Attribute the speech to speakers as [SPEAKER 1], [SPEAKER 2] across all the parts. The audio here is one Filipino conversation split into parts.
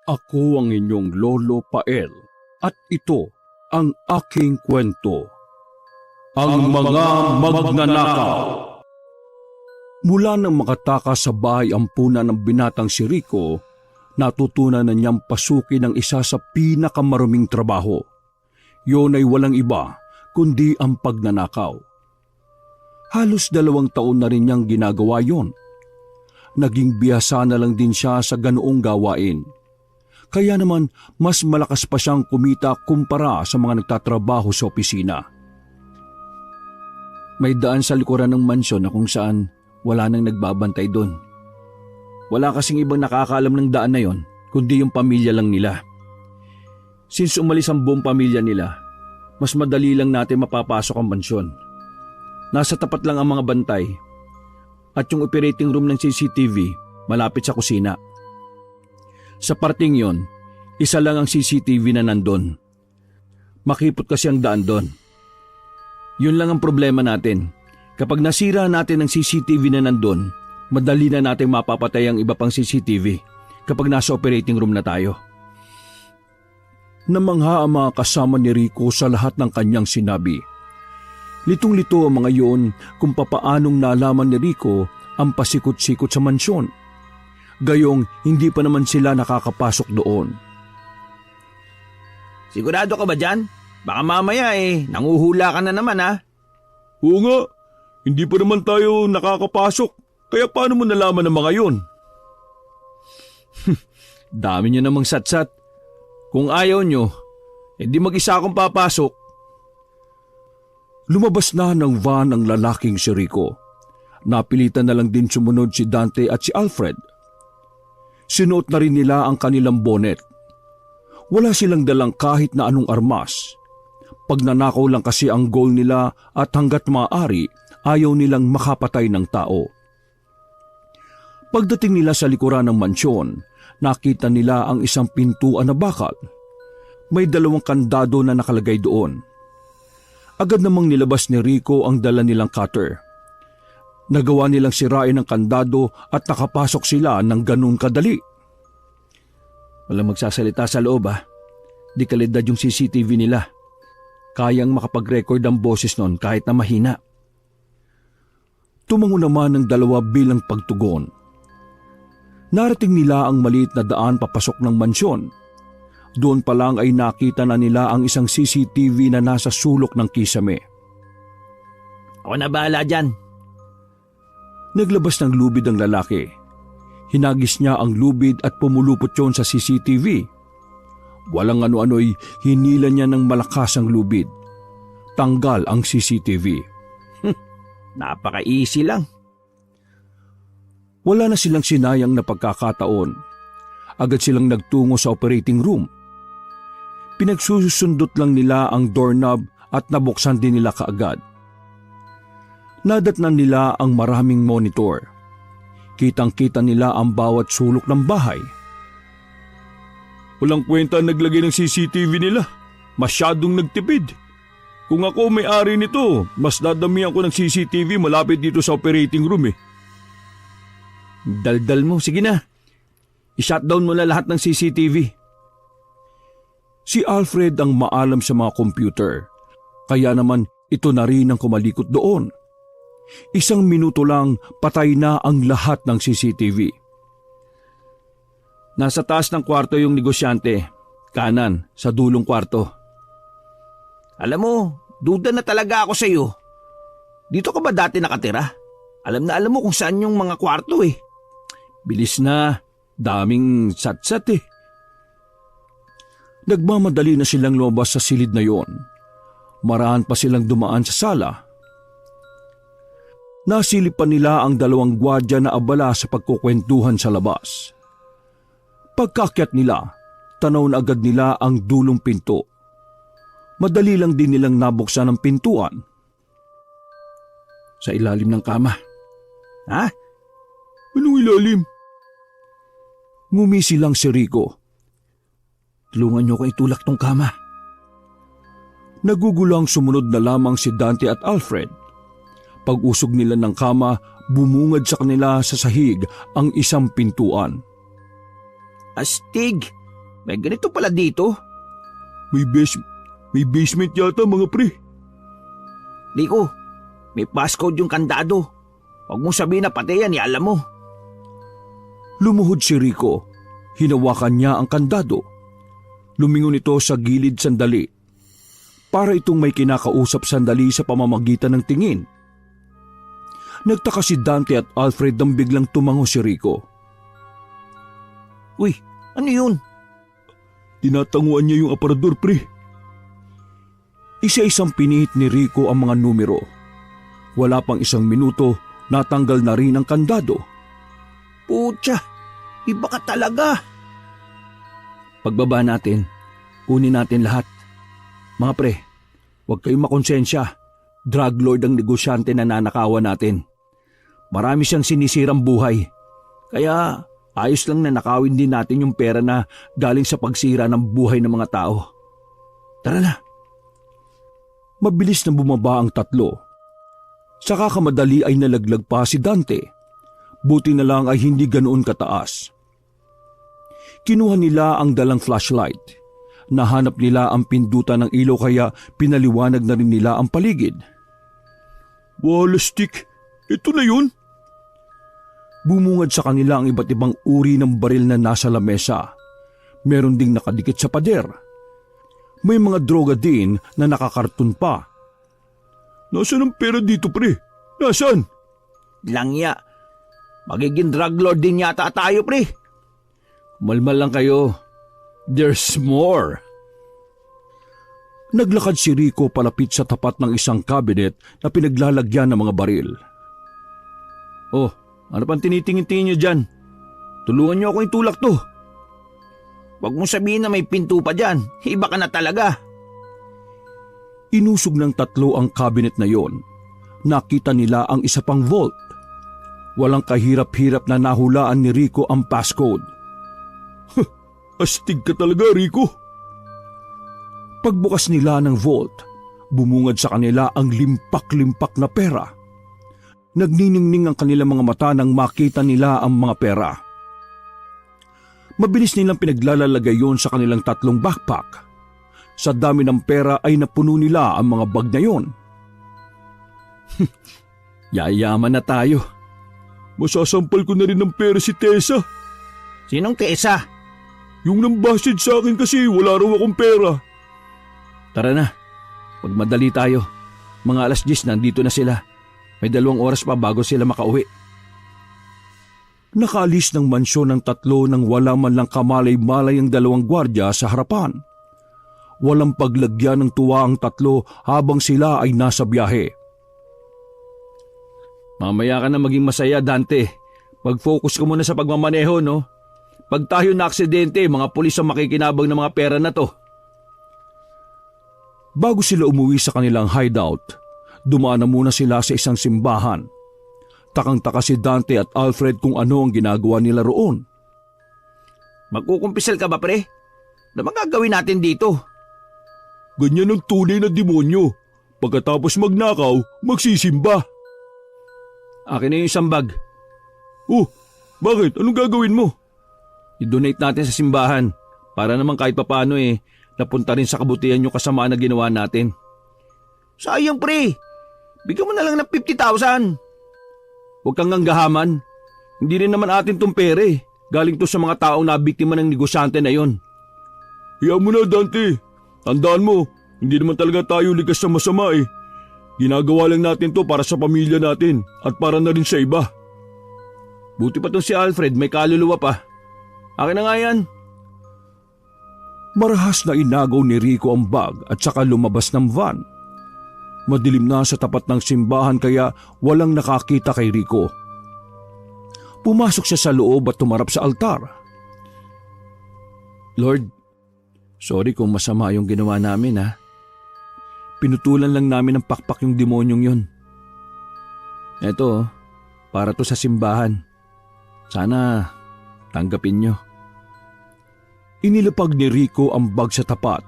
[SPEAKER 1] Ako ang inyong Lolo Pael at ito ang aking kwento. Ang mga magnanakaw. Mula nang makatakas sa bahay ampunan ng binatang si Rico, natutunan na niyang pasukin ang isa sa pinakamaruming trabaho. Yun ay walang iba kundi ang pagnanakaw. Halos 2 taon na rin niyang ginagawa yon. Naging bihasa na lang din siya sa ganoong gawain. Kaya naman mas malakas pa siyang kumita kumpara sa mga nagtatrabaho sa opisina. May daan sa likuran ng mansyon na kung saan wala nang nagbabantay doon. Wala kasing ibang nakakaalam ng daan na yon kundi yung pamilya lang nila. Since umalis ang buong pamilya nila, mas madali lang natin mapapasok ang mansyon. Nasa tapat lang ang mga bantay at yung operating room ng CCTV malapit sa kusina. Sa parting yon, isa lang ang CCTV na nandun. Makipot kasi ang daan doon. Yun lang ang problema natin. Kapag nasira natin ang CCTV na nandun, madali na natin mapapatay ang iba pang CCTV kapag nasa operating room na tayo. Namangha ang mga kasama ni Rico sa lahat ng kanyang sinabi. Litong-lito ang mga yun kung papaanong nalaman ni Rico ang pasikot-sikot sa mansyon. Gayong hindi pa naman sila nakakapasok doon.
[SPEAKER 2] Sigurado ka ba dyan? Baka mamaya nanguhula ka na naman ha?
[SPEAKER 1] Oo nga, hindi pa naman tayo nakakapasok. Kaya paano mo nalaman ang mga yun? Dami niyo namang satsat. Kung ayaw nyo, di mag-isa akong papasok. Lumabas na ng van ang lalaking si Rico. Napilitan na lang din sumunod si Dante at si Alfred. Sinuot na rin nila ang kanilang bonnet. Wala silang dalang kahit na anong armas. Pagnanakaw lang kasi ang goal nila at hanggat maaari, ayaw nilang makapatay ng tao. Pagdating nila sa likuran ng mansyon, nakita nila ang isang pintuan na bakal. May 2 kandado na nakalagay doon. Agad namang nilabas ni Rico ang dala nilang cutter. Nagawa nilang sirain ang kandado at nakapasok sila ng ganun kadali. Walang magsasalita sa loob Di kalidad yung CCTV nila. Kayang makapag-record ang boses nun kahit na mahina. Tumango naman ang 2 bilang pagtugon. Narating nila ang maliit na daan papasok ng mansyon. Doon pa lang ay nakita na nila ang isang CCTV na nasa sulok ng kisame.
[SPEAKER 2] Ako na bahala dyan.
[SPEAKER 1] Naglabas ng lubid ang lalaki. Hinagis niya ang lubid at pumulupot yon sa CCTV. Walang ano-ano'y hinila niya ng malakas ang lubid. Tanggal ang CCTV.
[SPEAKER 2] Napaka-easy lang.
[SPEAKER 1] Wala na silang sinayang na pagkakataon. Agad silang nagtungo sa operating room. Pinagsusundot lang nila ang doorknob at nabuksan din nila kaagad. Nadatnan nila ang maraming monitor. Kitang-kita nila ang bawat sulok ng bahay. Walang kwenta naglagay ng CCTV nila. Masyadong nagtipid. Kung ako may-ari nito, mas dadamihan ko ng CCTV malapit dito sa operating room
[SPEAKER 2] Daldal mo, sige na. I-shutdown mo na lahat ng CCTV.
[SPEAKER 1] Si Alfred ang maalam sa mga computer. Kaya naman ito na rin ang kumalikot doon. 1 minuto lang patay na ang lahat ng CCTV.
[SPEAKER 2] Nasa taas ng kwarto yung negosyante. Kanan, sa dulong kwarto. Alam mo, duda na talaga ako sa iyo. Dito ka ba dati nakatira? Alam na alam mo kung saan yung mga kwarto
[SPEAKER 1] Bilis na, daming satsat Nagmamadali na silang lumabas sa silid na yon. Marahan pa silang dumaan sa sala. Nasilip pa nila ang 2 gwardiya na abala sa pagkukwentuhan sa labas. Pagkaakyat nila, tanaw na agad nila ang dulong pinto. Madali lang din nilang nabuksan ang pintuan. Sa ilalim ng kama.
[SPEAKER 2] Ha?
[SPEAKER 1] Anong ilalim? Ngumisi lang si Rico. Tulungan niyo ko itulak tong kama. Nagugulang sumunod na lamang si Dante at Alfred. Pag-usog nila ng kama, bumungad sa kanila sa sahig ang isang pintuan.
[SPEAKER 2] Astig! May ganito pala dito.
[SPEAKER 1] May basement yata mga pre.
[SPEAKER 2] Rico, may passcode yung kandado. Huwag mong sabihin na pati yan, alam mo.
[SPEAKER 1] Lumuhod si Rico. Hinawakan niya ang kandado. Lumingon ito sa gilid sandali. Para itong may kinakausap sandali sa pamamagitan ng tingin. Nagtaka si Dante at Alfred nang biglang tumango si Rico.
[SPEAKER 2] Uy, ano yun?
[SPEAKER 1] Tinatanguan niya yung aparador pre. Isa-isang pinihit ni Rico ang mga numero. Wala pang isang minuto, natanggal na rin ang kandado.
[SPEAKER 2] Putya, iba ka talaga.
[SPEAKER 1] Pagbaba natin, kunin natin lahat. Mga pre, huwag kayong makonsensya. Drug lord ang negosyante na nanakawan natin. Marami siyang sinisirang buhay. Kaya ayos lang na nakawin din natin yung pera na galing sa pagsira ng buhay ng mga tao. Tara na. Mabilis na bumaba ang tatlo. Sa kakamadali ay nalaglag pa si Dante. Buti na lang ay hindi ganoon kataas. Kinuha nila ang dalang flashlight. Nahanap nila ang pindutan ng ilaw kaya pinaliwanag na rin nila ang paligid. Wala stick, ito na yun. Bumungad sa kanila ang iba't ibang uri ng baril na nasa lamesa. Meron ding nakadikit sa pader. May mga droga din na nakakarton pa. Nasaan ang pera dito pre? Nasaan?
[SPEAKER 2] Langya, magiging drug lord din yata tayo pre.
[SPEAKER 1] Malmal lang kayo. There's more. Naglakad si Rico palapit sa tapat ng isang cabinet na pinaglalagyan ng mga baril. Oh, ano pang tinitingin-tingin niyo dyan? Tulungan niyo ako itulak to.
[SPEAKER 2] Huwag mong sabihin na may pinto pa dyan. Iba ka na talaga.
[SPEAKER 1] Inusog ng tatlo ang cabinet na yon. Nakita nila ang isa pang vault. Walang kahirap-hirap na nahulaan ni Rico ang passcode. Astig ka talaga, Rico. Pagbukas nila ng vault, bumungad sa kanila ang limpak-limpak na pera. Nagniningning ang kanilang mga mata nang makita nila ang mga pera. Mabilis nilang pinaglalalagay yon sa kanilang tatlong backpack. Sa dami ng pera ay napuno nila ang mga bag na yon. Yayaman na tayo. Masasampal ko na rin ng pera si Tessa.
[SPEAKER 2] Sinong Tessa?
[SPEAKER 1] Yung nambasted sa akin kasi wala raw akong pera. Tara na, pagmadali tayo. Mga 10:00 nandito na sila. May 2 oras pa bago sila makauwi. Nakaalis ng mansyon ng tatlo nang wala man lang kamalay-malay ang 2 gwardya sa harapan. Walang paglagyan ng tuwa ang tatlo habang sila ay nasa biyahe. Mamaya ka na maging masaya, Dante. Mag-focus ka muna sa pagmamaneho, no? Pag tayo na aksidente, mga pulis ang makikinabang ng mga pera na to. Bago sila umuwi sa kanilang hideout, dumaan na muna sila sa isang simbahan. Takang-taka si Dante at Alfred kung ano ang ginagawa nila roon.
[SPEAKER 2] Magkukumpisal ka ba pre? Ano magagawin natin dito?
[SPEAKER 1] Ganyan ang tunay na demonyo. Pagkatapos magnakaw, magsisimba. Akin na yung isang bag. Oh, bakit? Anong gagawin mo? I-donate natin sa simbahan para naman kahit papaano napunta rin sa kabutihan yung kasamaan na ginawa natin.
[SPEAKER 2] Sayang pre, bigyan mo na lang ng 50,000.
[SPEAKER 1] Huwag kang nganggahaman. Hindi rin naman atin tong pera eh. Galing to sa mga taong nabiktima ng negosyante na yon. Hayaan mo na, Dante. Tandaan mo, hindi naman talaga tayo likas sa masama eh. Ginagawa lang natin to para sa pamilya natin at para na rin sa iba. Buti pa tong si Alfred, may kaluluwa pa. Akin na nga yan. Marahas na inagaw ni Rico ang bag at saka lumabas ng van. Madilim na sa tapat ng simbahan kaya walang nakakita kay Rico. Pumasok siya sa loob at tumarap sa altar. Lord, sorry kung masama yung ginawa namin ha. Pinutulan lang namin ng pakpak yung demonyong yun. Eto, para to sa simbahan. Sana tanggapin nyo. Inilapag ni Rico ang bag sa tapat.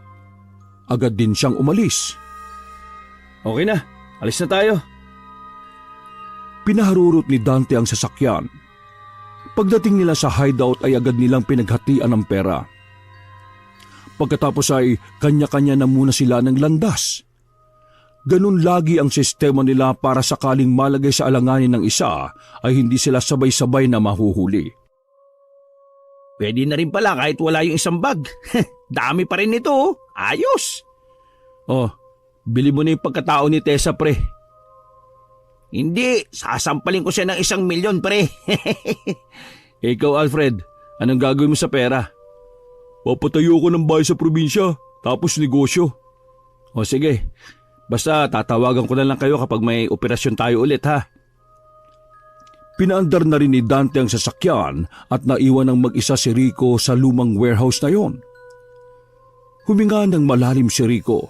[SPEAKER 1] Agad din siyang umalis. Okay na, alis na tayo. Pinaharurot ni Dante ang sasakyan. Pagdating nila sa hideout ay agad nilang pinaghatian ng pera. Pagkatapos ay kanya-kanya na muna sila ng landas. Ganun lagi ang sistema nila para sakaling malagay sa alanganin ng isa ay hindi sila sabay-sabay na mahuhuli.
[SPEAKER 2] Pwede na rin pala kahit wala yung isang bag. Dami pa rin ito, oh. Ayos.
[SPEAKER 1] Oh, bili mo na yung pagkatao ni Tessa, pre.
[SPEAKER 2] Hindi, sasampalin ko siya ng 1,000,000, pre.
[SPEAKER 1] Ikaw, Alfred, anong gagawin mo sa pera? Papatayo ko ng bahay sa probinsya, tapos negosyo. O sige, basta tatawagan ko na lang kayo kapag may operasyon tayo ulit, ha? Pinaandar na rin ni Dante ang sasakyan at naiwan ng mag-isa si Rico sa lumang warehouse na yon. Huminga ng malalim si Rico.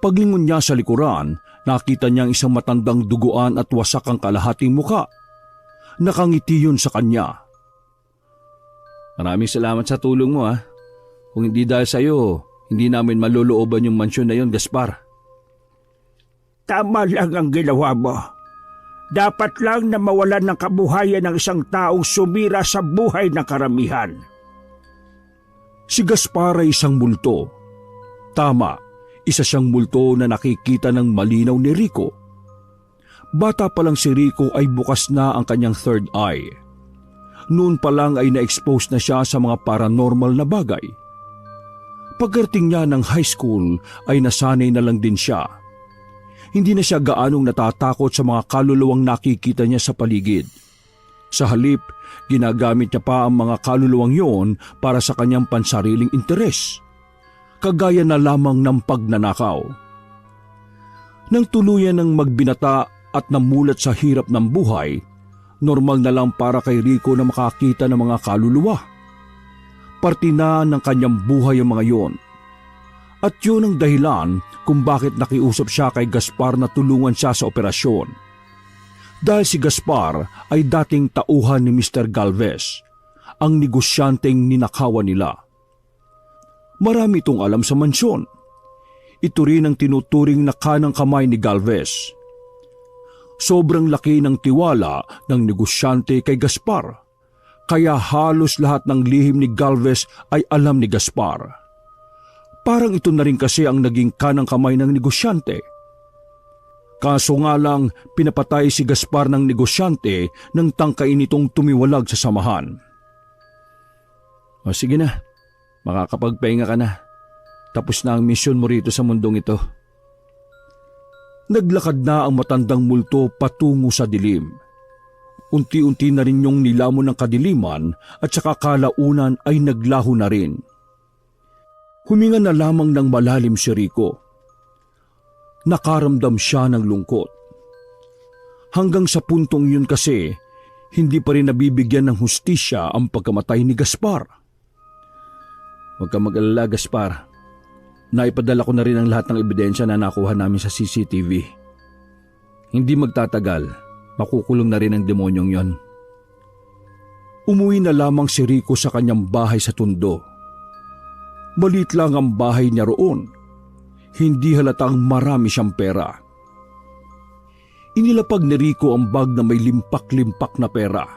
[SPEAKER 1] Paglingon niya sa likuran, nakita niya ang isang matandang duguan at wasak ang kalahating muka. Nakangiti yun sa kanya. Maraming salamat sa tulong mo, ha. Kung hindi dahil sa iyo, hindi namin malulooban yung mansyon na yon, Gaspar.
[SPEAKER 3] Tama lang ang ginawa mo. Dapat lang na mawalan ng kabuhayan ng isang taong sumira sa buhay ng karamihan.
[SPEAKER 1] Si Gaspar ay isang multo. Tama, isa siyang multo na nakikita ng malinaw ni Rico. Bata pa lang si Rico ay bukas na ang kanyang third eye. Noon pa lang ay na-expose na siya sa mga paranormal na bagay. Pagkarating niya ng high school ay nasanay na lang din siya. Hindi na siya gaanong natatakot sa mga kaluluwang nakikita niya sa paligid. Sa halip, ginagamit niya pa ang mga kaluluwang yon para sa kanyang pansariling interes. Kagaya na lamang ng pagnanakaw. Nang tuluyan ng magbinata at namulat sa hirap ng buhay, normal na lang para kay Rico na makakita ng mga kaluluwa. Parte na ng kanyang buhay ang mga yon. At yun ang dahilan kung bakit nakiusap siya kay Gaspar na tulungan siya sa operasyon. Dahil si Gaspar ay dating tauhan ni Mr. Galvez, ang negosyanteng ninakawan nila. Marami itong alam sa mansyon. Ito rin ang tinuturing na kanang kamay ni Galvez. Sobrang laki ng tiwala ng negosyante kay Gaspar, kaya halos lahat ng lihim ni Galvez ay alam ni Gaspar. Parang ito na rin kasi ang naging kanang kamay ng negosyante. Kaso nga lang, pinapatay si Gaspar ng negosyante nang tangkain itong tumiwalag sa samahan. O sige na, makakapagpahinga ka na. Tapos na ang misyon mo rito sa mundong ito. Naglakad na ang matandang multo patungo sa dilim. Unti-unti na rin yung nilamon ng kadiliman at saka kalaunan ay naglaho na rin. Huminga na lamang ng malalim si Rico. Nakaramdam siya ng lungkot. Hanggang sa puntong yun kasi, hindi pa rin nabibigyan ng hustisya ang pagkamatay ni Gaspar. Huwag ka mag-alala, Gaspar. Naipadala ko na rin ang lahat ng ebidensya na nakuha namin sa CCTV. Hindi magtatagal, makukulong na rin ang demonyong yon. Umuwi na lamang si Rico sa kanyang bahay sa Tondo. Maliit lang ang bahay niya roon. Hindi halatang marami siyang pera. Inilapag ni Rico ang bag na may limpak-limpak na pera.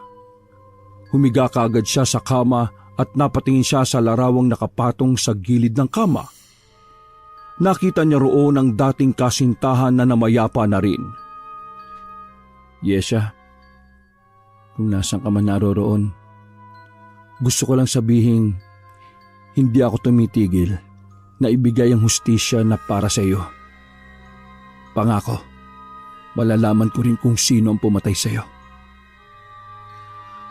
[SPEAKER 1] Humiga kaagad siya sa kama at napatingin siya sa larawang nakapatong sa gilid ng kama. Nakita niya roon ang dating kasintahan na namayapa na rin. Yesha, kung nasan ka man naroroon, gusto ko lang sabihin, hindi ako tumitigil na ibigay ang hustisya na para sa iyo. Pangako, malalaman ko rin kung sino ang pumatay sa iyo.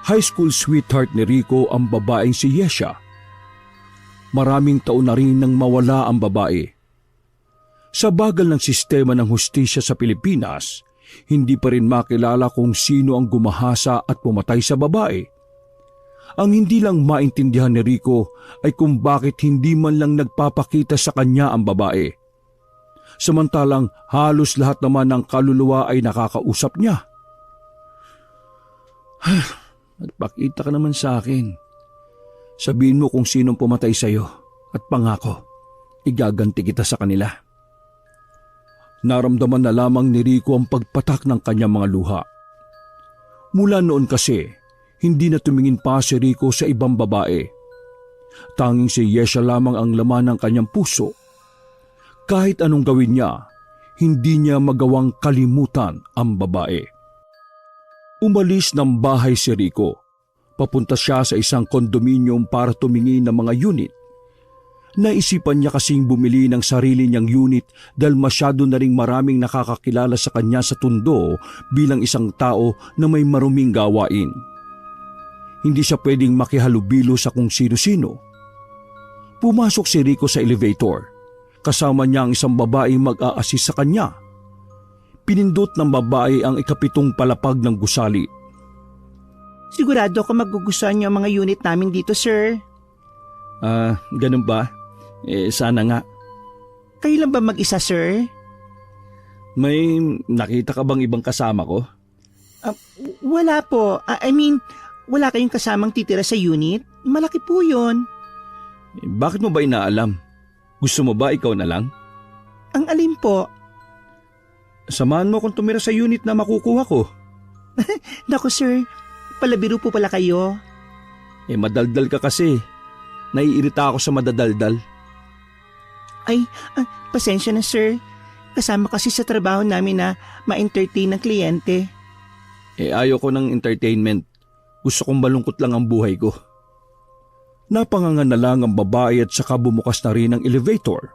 [SPEAKER 1] High school sweetheart ni Rico ang babaeng si Yesha. Maraming taon na rin nang mawala ang babae. Sa bagal ng sistema ng hustisya sa Pilipinas, hindi pa rin makilala kung sino ang gumahasa at pumatay sa babae. Ang hindi lang maintindihan ni Rico ay kung bakit hindi man lang nagpapakita sa kanya ang babae. Samantalang halos lahat naman ng kaluluwa ay nakakausap niya. Magpakita ka naman sa akin. Sabihin mo kung sinong pumatay sa iyo at pangako, igaganti kita sa kanila. Naramdaman na lamang ni Rico ang pagpatak ng kanyang mga luha. Mula noon kasi, hindi na tumingin pa si Rico sa ibang babae. Tanging si Yesha lamang ang laman ng kanyang puso. Kahit anong gawin niya, hindi niya magawang kalimutan ang babae. Umalis ng bahay si Rico. Papunta siya sa isang kondominium para tumingin ng mga unit. Naisipan niya kasing bumili ng sarili niyang unit dahil masyado na ring maraming nakakakilala sa kanya sa Tondo bilang isang tao na may maruming gawain. Hindi siya pwedeng makihalubilo sa kung sino-sino. Pumasok si Rico sa elevator. Kasama niya ang isang babae mag-a-assist sa kanya. Pinindot ng babae ang ikapitong palapag ng gusali.
[SPEAKER 4] Sigurado ako magugustuhan niyo ang mga unit namin dito, sir.
[SPEAKER 1] Ganun ba? Sana nga.
[SPEAKER 4] Kayo lang ba mag-isa, sir?
[SPEAKER 1] May nakita ka bang ibang kasama ko?
[SPEAKER 4] Wala po. I mean, wala kayong kasamang titira sa unit? Malaki po yun.
[SPEAKER 1] Bakit mo ba inaalam? Gusto mo ba ikaw na lang?
[SPEAKER 4] Ang alin po?
[SPEAKER 1] Samahan mo kung tumira sa unit na makukuha ko.
[SPEAKER 4] Naku, sir. Palabiro po pala kayo.
[SPEAKER 1] Madaldal ka kasi. Naiirita ako sa madadaldal.
[SPEAKER 4] Ay, pasensya na, sir. Kasama kasi sa trabaho namin na ma-entertain ng kliyente.
[SPEAKER 1] Ayaw ko ng entertainment. Gusto kong malungkot lang ang buhay ko. Napangangan na lang ang babae at saka bumukas na rin ang elevator.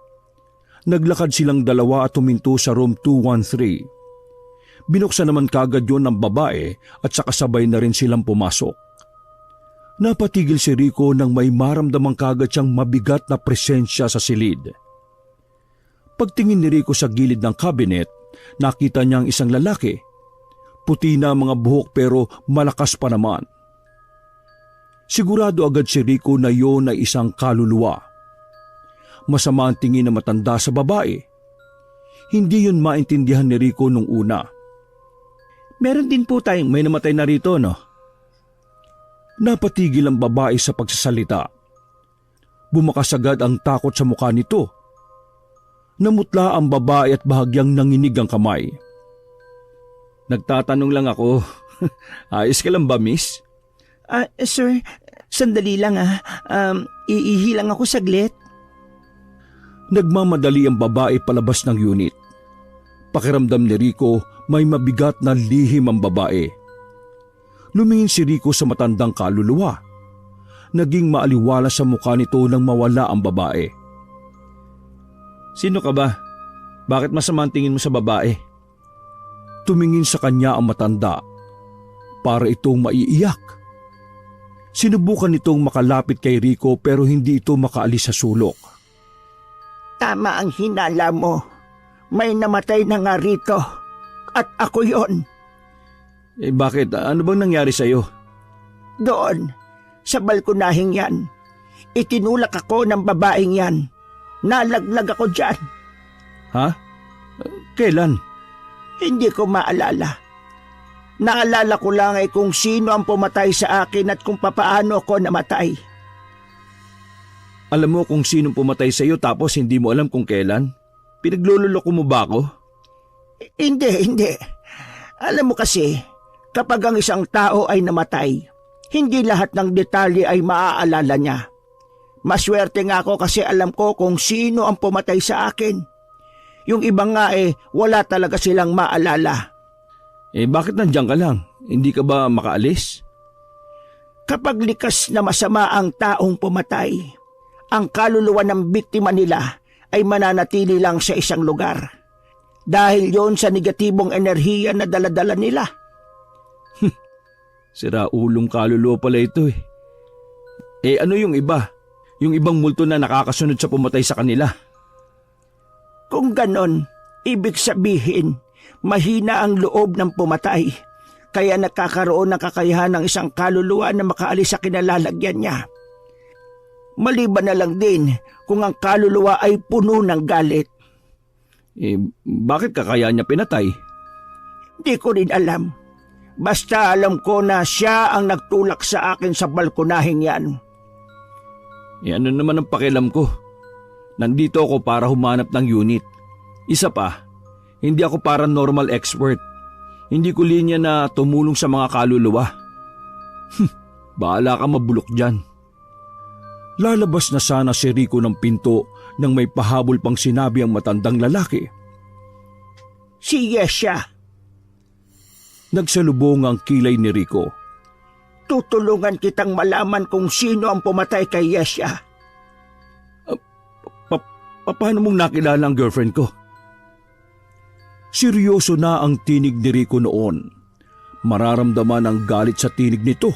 [SPEAKER 1] Naglakad silang dalawa at huminto sa room 213. Binuksan naman kagad yun ng babae at saka sabay na rin silang pumasok. Napatigil si Rico nang may maramdamang kagad siyang mabigat na presensya sa silid. Pagtingin ni Rico sa gilid ng cabinet, nakita niya ang isang lalaki. Puti na ang mga buhok pero malakas pa naman. Sigurado agad si Rico na yon ay isang kaluluwa. Masama ang tingin na matanda sa babae. Hindi yun maintindihan ni Rico nung una.
[SPEAKER 4] Meron din po tayong
[SPEAKER 1] May namatay na rito, no? Napatigil ang babae sa pagsasalita. Bumakas agad ang takot sa mukha nito. Namutla ang babae at bahagyang nanginig ang kamay. Nagtatanong lang ako, ayos ka lang ba, miss?
[SPEAKER 4] Sir, sandali lang iihi lang ako saglit.
[SPEAKER 1] Nagmamadali ang babae palabas ng unit. Pakiramdam ni Rico may mabigat na lihim ang babae. Lumingin si Rico sa matandang kaluluwa. Naging maaliwala sa mukha nito nang mawala ang babae. Sino ka ba? Bakit masama ang tingin mo sa babae? Tumingin sa kanya ang matanda. Para itong maiiyak. Sinubukan nitong makalapit kay Rico pero hindi ito makaalis sa sulok.
[SPEAKER 3] Tama ang hinala mo. May namatay na nga rito. At ako yon.
[SPEAKER 1] Bakit? Ano bang nangyari sa'yo?
[SPEAKER 3] Doon, sa balkonahing yan. Itinulak ako ng babaeng yan. Nalaglag ako dyan.
[SPEAKER 1] Ha? Kailan?
[SPEAKER 3] Hindi ko maalala. Naalala ko lang ay kung sino ang pumatay sa akin at kung papaano ako namatay.
[SPEAKER 1] Alam mo kung sinong pumatay sa iyo tapos hindi mo alam kung kailan? Pinaglululoko mo ba ako?
[SPEAKER 3] Hindi. Alam mo kasi, kapag ang isang tao ay namatay, hindi lahat ng detalye ay maaalala niya. Maswerte nga ako kasi alam ko kung sino ang pumatay sa akin. Yung iba nga wala talaga silang maalala.
[SPEAKER 1] Bakit nandiyan ka lang? Hindi ka ba makaalis?
[SPEAKER 3] Kapag likas na masama ang taong pumatay, ang kaluluwa ng biktima nila ay mananatili lang sa isang lugar. Dahil yon sa negatibong enerhiya na daladala nila.
[SPEAKER 1] Sira ulong kaluluwa pala ito ano yung iba? Yung ibang multo na nakakasunod sa pumatay sa kanila?
[SPEAKER 3] Kung ganon, ibig sabihin, mahina ang loob ng pumatay, kaya nakakaroon ng kakayahan ng isang kaluluwa na makaalis sa kinalalagyan niya. Maliban na lang din kung ang kaluluwa ay puno ng galit.
[SPEAKER 1] Bakit kakaya niya pinatay?
[SPEAKER 3] Di ko rin alam. Basta alam ko na siya ang nagtulak sa akin sa balkonahing yan.
[SPEAKER 1] Ano naman ang pakialam ko? Nandito ako para humanap ng unit. Isa pa, hindi ako paranormal expert. Hindi ko linya na tumulong sa mga kaluluwa. Bahala ka mabulok dyan. Lalabas na sana si Rico ng pinto nang may pahabol pang sinabi ang matandang lalaki.
[SPEAKER 3] Si Yesha.
[SPEAKER 1] Nagsalubong ang kilay ni Rico.
[SPEAKER 3] Tutulungan kitang malaman kung sino ang pumatay kay Yesha.
[SPEAKER 1] Paano mong nakilala ang girlfriend ko? Seryoso na ang tinig ni Rico noon. Mararamdaman ang galit sa tinig nito.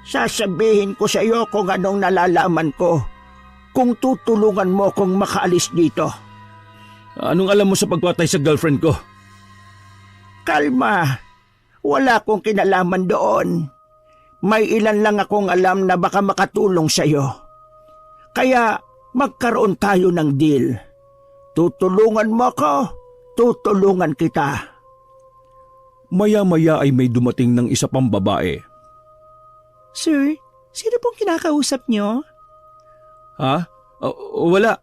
[SPEAKER 3] Sasabihin ko sa iyo kung anong nalalaman ko kung tutulungan mo kong makaalis dito.
[SPEAKER 1] Anong alam mo sa pagpatay sa girlfriend ko?
[SPEAKER 3] Kalma. Wala akong kinalaman doon. May ilan lang akong alam na baka makatulong sa iyo. Kaya magkaroon tayo ng deal. Tutulungan mo ko, tutulungan kita.
[SPEAKER 1] Maya-maya ay may dumating ng isa pang babae.
[SPEAKER 4] Sir, sino pong kinakausap niyo?
[SPEAKER 1] Ha? Wala.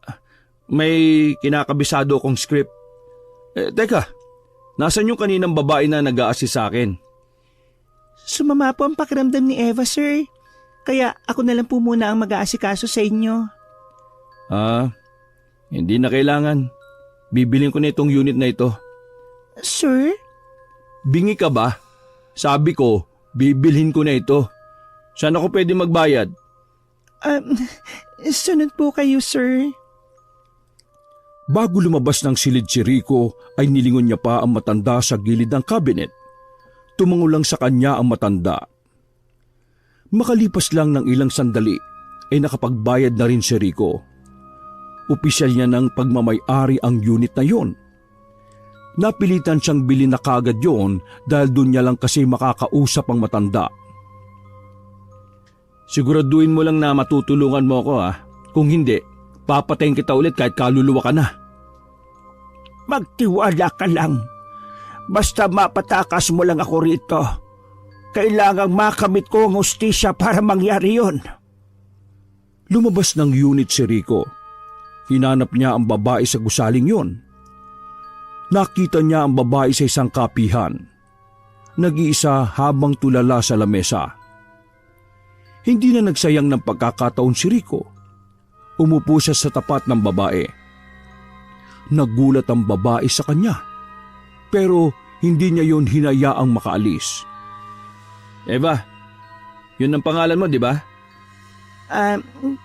[SPEAKER 1] May kinakabisado akong script. Teka, nasan yung kaninang babae na nag-a-assist sa akin?
[SPEAKER 4] Sumama po ang pakiramdam ni Eva, sir. Kaya ako na lang po muna ang mag-aasikaso sa inyo.
[SPEAKER 1] Hindi na kailangan. Bibilin ko na itong unit na ito.
[SPEAKER 4] Sir?
[SPEAKER 1] Bingi ka ba? Sabi ko, bibilhin ko na ito. Saan ako pwede magbayad?
[SPEAKER 4] Sunod po kayo, sir.
[SPEAKER 1] Bago lumabas ng silid si Rico ay nilingon niya pa ang matanda sa gilid ng cabinet. Tumango lang sa kanya ang matanda. Makalipas lang ng ilang sandali ay nakapagbayad na rin si Rico. Opisyal niya ng pagmamay-ari ang unit na yon. Napilitan siyang bilhin na kagad yon dahil doon niya lang kasi makakausap ang matanda. Siguraduhin mo lang na matutulungan mo ako Kung hindi, papatayin kita ulit kahit kaluluwa ka na.
[SPEAKER 3] Magtiwala ka lang. Basta mapatakas mo lang ako rito. Kailangang makamit ko ang hustisya para mangyari yon.
[SPEAKER 1] Lumabas ng unit si Rico. Hinanap niya ang babae sa gusaling yon. Nakita niya ang babae sa isang kapihan. Nag-iisa habang tulala sa lamesa. Hindi na nagsayang ng pagkakataon si Rico. Umupo siya sa tapat ng babae. Nagulat ang babae sa kanya. Pero hindi niya yon hinayaang makaalis. Eva, yun ang pangalan mo, di ba?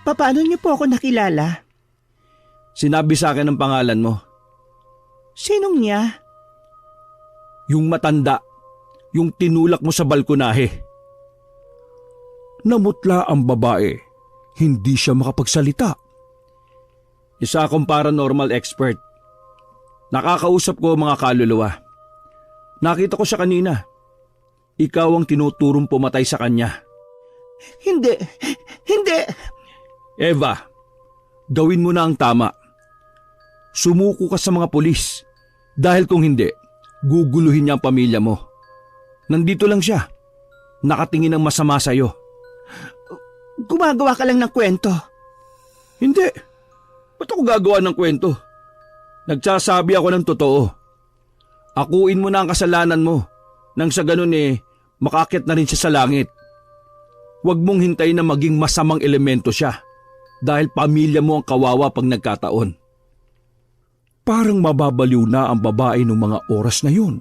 [SPEAKER 4] Paano niyo po ako nakilala?
[SPEAKER 1] Sinabi sa akin ang pangalan mo.
[SPEAKER 4] Sinong niya?
[SPEAKER 1] Yung matanda. Yung tinulak mo sa balkonahe. Namutla ang babae. Hindi siya makapagsalita. Isa akong paranormal expert. Nakakausap ko mga kaluluwa. Nakita ko siya kanina. Ikaw ang tinuturong pumatay sa kanya.
[SPEAKER 3] Hindi!
[SPEAKER 1] Eva, gawin mo na ang tama. Sumuko ka sa mga pulis. Dahil kung hindi, guguluhin niya ang pamilya mo. Nandito lang siya. Nakatingin ng masama sa'yo.
[SPEAKER 3] Gumagawa ka lang ng kwento.
[SPEAKER 1] Hindi. Ba't ako gagawa ng kwento? Nagsasabi ako ng totoo. Akuin mo na ang kasalanan mo. Nang sa ganun makakit na rin siya sa langit. Huwag mong hintayin na maging masamang elemento siya. Dahil pamilya mo ang kawawa pag nagkataon. Parang mababaliw na ang babae ng mga oras na yun.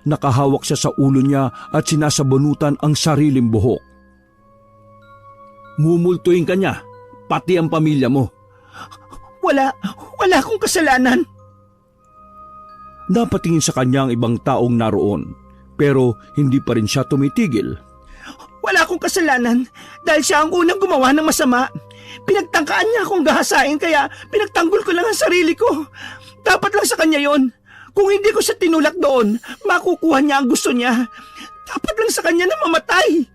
[SPEAKER 1] Nakahawak siya sa ulo niya at sinasabunutan ang sariling buhok. Mumultuin ka niya, pati ang pamilya mo.
[SPEAKER 3] Wala akong kasalanan.
[SPEAKER 1] Napatingin sa kanya ang ibang taong naroon, pero hindi pa rin siya tumitigil.
[SPEAKER 3] Wala akong kasalanan dahil siya ang unang gumawa ng masama. Pinagtangkaan niya akong gahasain kaya pinagtanggol ko lang ang sarili ko. Dapat lang sa kanya yon. Kung hindi ko siya tinulak doon, makukuha niya ang gusto niya. Dapat lang sa kanya na mamatay.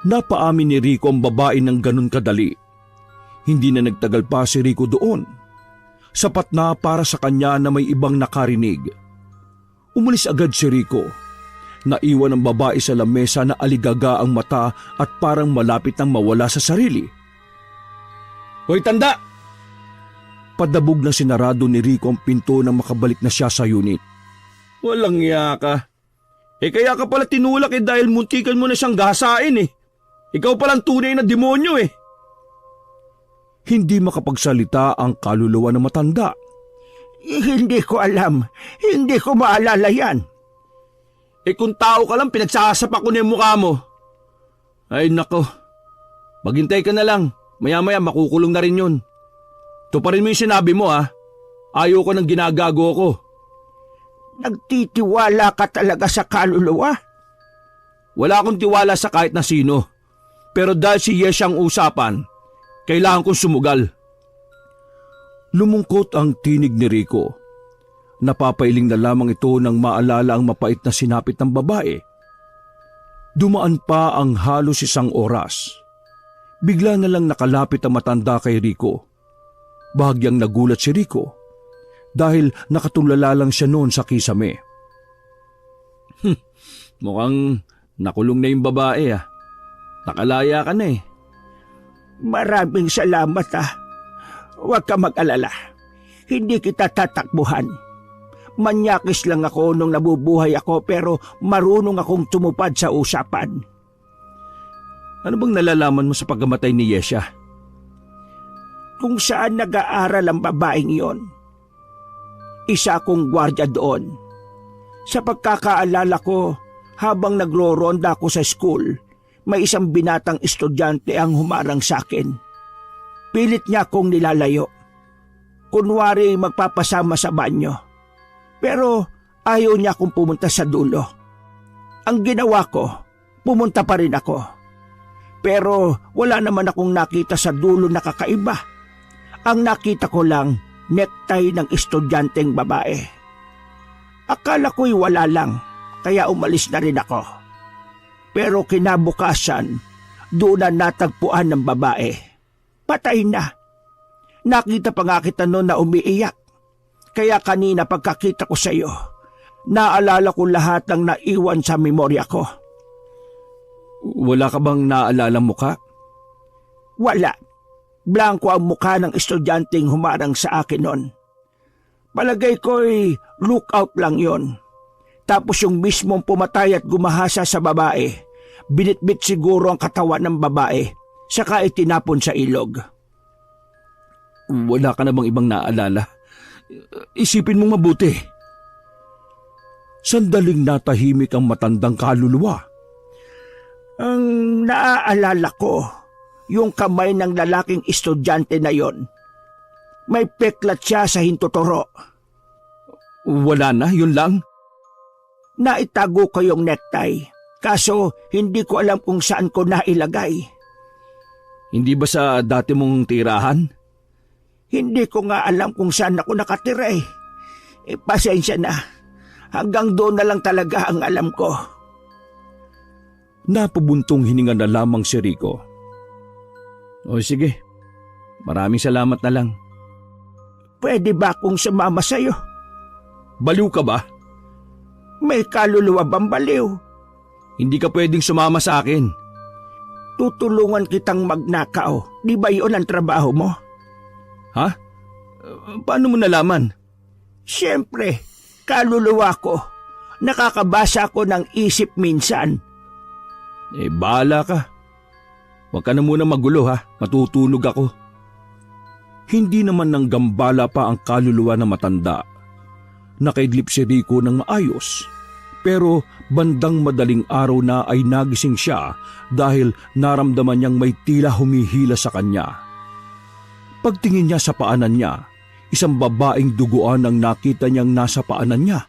[SPEAKER 1] Napaamin ni Rico ang babae ng ganun kadali. Hindi na nagtagal pa si Rico doon. Sapat na para sa kanya na may ibang nakarinig. Umalis agad si Rico. Naiwan ang babae sa lamesa na aligaga ang mata at parang malapit nang mawala sa sarili. Hoy tanda! Padabog na sinarado ni Rico ang pinto nang makabalik na siya sa unit. Walang iya ka. Kaya ka pala tinulak dahil muntikan mo na siyang gahasain .
[SPEAKER 2] Ikaw palang tunay na demonyo eh.
[SPEAKER 1] Hindi makapagsalita ang kaluluwa ng matanda.
[SPEAKER 3] Hindi ko alam. Hindi ko maalala yan.
[SPEAKER 2] Kung tao ka lang, pinagsasapak ko na yung mukha mo. Ay nako, maghintay ka na lang. Maya-maya makukulong na rin yun. Tuparin mo yung sinabi mo ha. Ayaw ko ng ginagago ko.
[SPEAKER 3] Nagtitiwala ka talaga sa kaluluwa?
[SPEAKER 2] Wala akong tiwala sa kahit na sino. Pero dahil si Yes ang usapan, kailangan kong sumugal.
[SPEAKER 1] Lumungkot ang tinig ni Rico. Napapailing na lamang ito nang maalala ang mapait na sinapit ng babae. Dumaan pa ang halos isang oras. Bigla na lang nakalapit ang matanda kay Rico. Bahagyang nagulat si Rico dahil nakatulala lang siya noon sa kisame.
[SPEAKER 2] Mukhang nakulong na yung babae ah. Nakalaya ka na eh.
[SPEAKER 3] Maraming salamat Huwag ka mag-alala. Hindi kita tatakbuhan. Manyakis lang ako nung nabubuhay ako pero marunong akong tumupad sa usapan.
[SPEAKER 2] Ano bang nalalaman mo sa pagkamatay ni Yesha?
[SPEAKER 3] Kung saan nag-aaral ang babaeng iyon. Isa akong gwardya doon. Sa pagkakaalala ko, habang nagro-ronda ako sa school, may isang binatang estudyante ang humarang sa akin. Pilit niya akong nilalayo. Kunwari magpapasama sa banyo. Pero ayaw niya akong pumunta sa dulo. Ang ginawa ko, pumunta pa rin ako. Pero wala naman akong nakita sa dulo na kakaiba. Ang nakita ko lang, necktie ng estudyanteng babae. Akala ko'y wala lang, kaya umalis na rin ako. Pero kinabukasan, doon na natagpuan ng babae. Patay na. Nakita pa nga kita noon na umiiyak. Kaya kanina pagkakita ko sa iyo, naalala ko lahat ng naiwan sa memorya ko.
[SPEAKER 1] Wala ka bang naalala mukha?
[SPEAKER 3] Wala. Blanco ang mukha ng estudyanteng humarang sa akin noon. Palagay ko'y lookout lang yon. Tapos yung mismong pumatay at gumahasa sa babae, binitbit siguro ang katawan ng babae, saka itinapon sa ilog.
[SPEAKER 1] Wala ka na bang ibang naalala? Isipin mong mabuti. Sandaling natahimik ang matandang kaluluwa.
[SPEAKER 3] Ang naaalala ko, yung kamay ng lalaking estudyante na yon. May peklat siya sa hintuturo.
[SPEAKER 1] Wala na, yun lang?
[SPEAKER 3] Naitago ko yung necktie, kaso hindi ko alam kung saan ko nailagay.
[SPEAKER 1] Hindi ba sa dati mong tirahan?
[SPEAKER 3] Hindi ko nga alam kung saan ako nakatira eh. Pasensya na. Hanggang doon na lang talaga ang alam ko.
[SPEAKER 1] Napabuntong hininga na lamang si Rico.
[SPEAKER 2] O sige, maraming salamat na lang.
[SPEAKER 3] Pwede ba akong sumama sa'yo?
[SPEAKER 2] Baliw ka ba?
[SPEAKER 3] May kaluluwa bang baliw?
[SPEAKER 2] Hindi ka pwedeng sumama sa akin.
[SPEAKER 3] Tutulungan kitang magnakaw. Di ba yun ang trabaho mo?
[SPEAKER 2] Ha? Paano mo nalaman?
[SPEAKER 3] Siyempre, kaluluwa ko. Nakakabasa ko ng isip minsan.
[SPEAKER 2] Bahala ka. Huwag ka na muna magulo ha, matutulog ako.
[SPEAKER 1] Hindi naman ng gambala pa ang kaluluwa ng matanda. Nakaidlip si Rico ng maayos. Pero bandang madaling araw na ay nagising siya dahil naramdaman niyang may tila humihila sa kanya. Pagtingin niya sa paanan niya, isang babaeng duguan ang nakita niyang nasa paanan niya.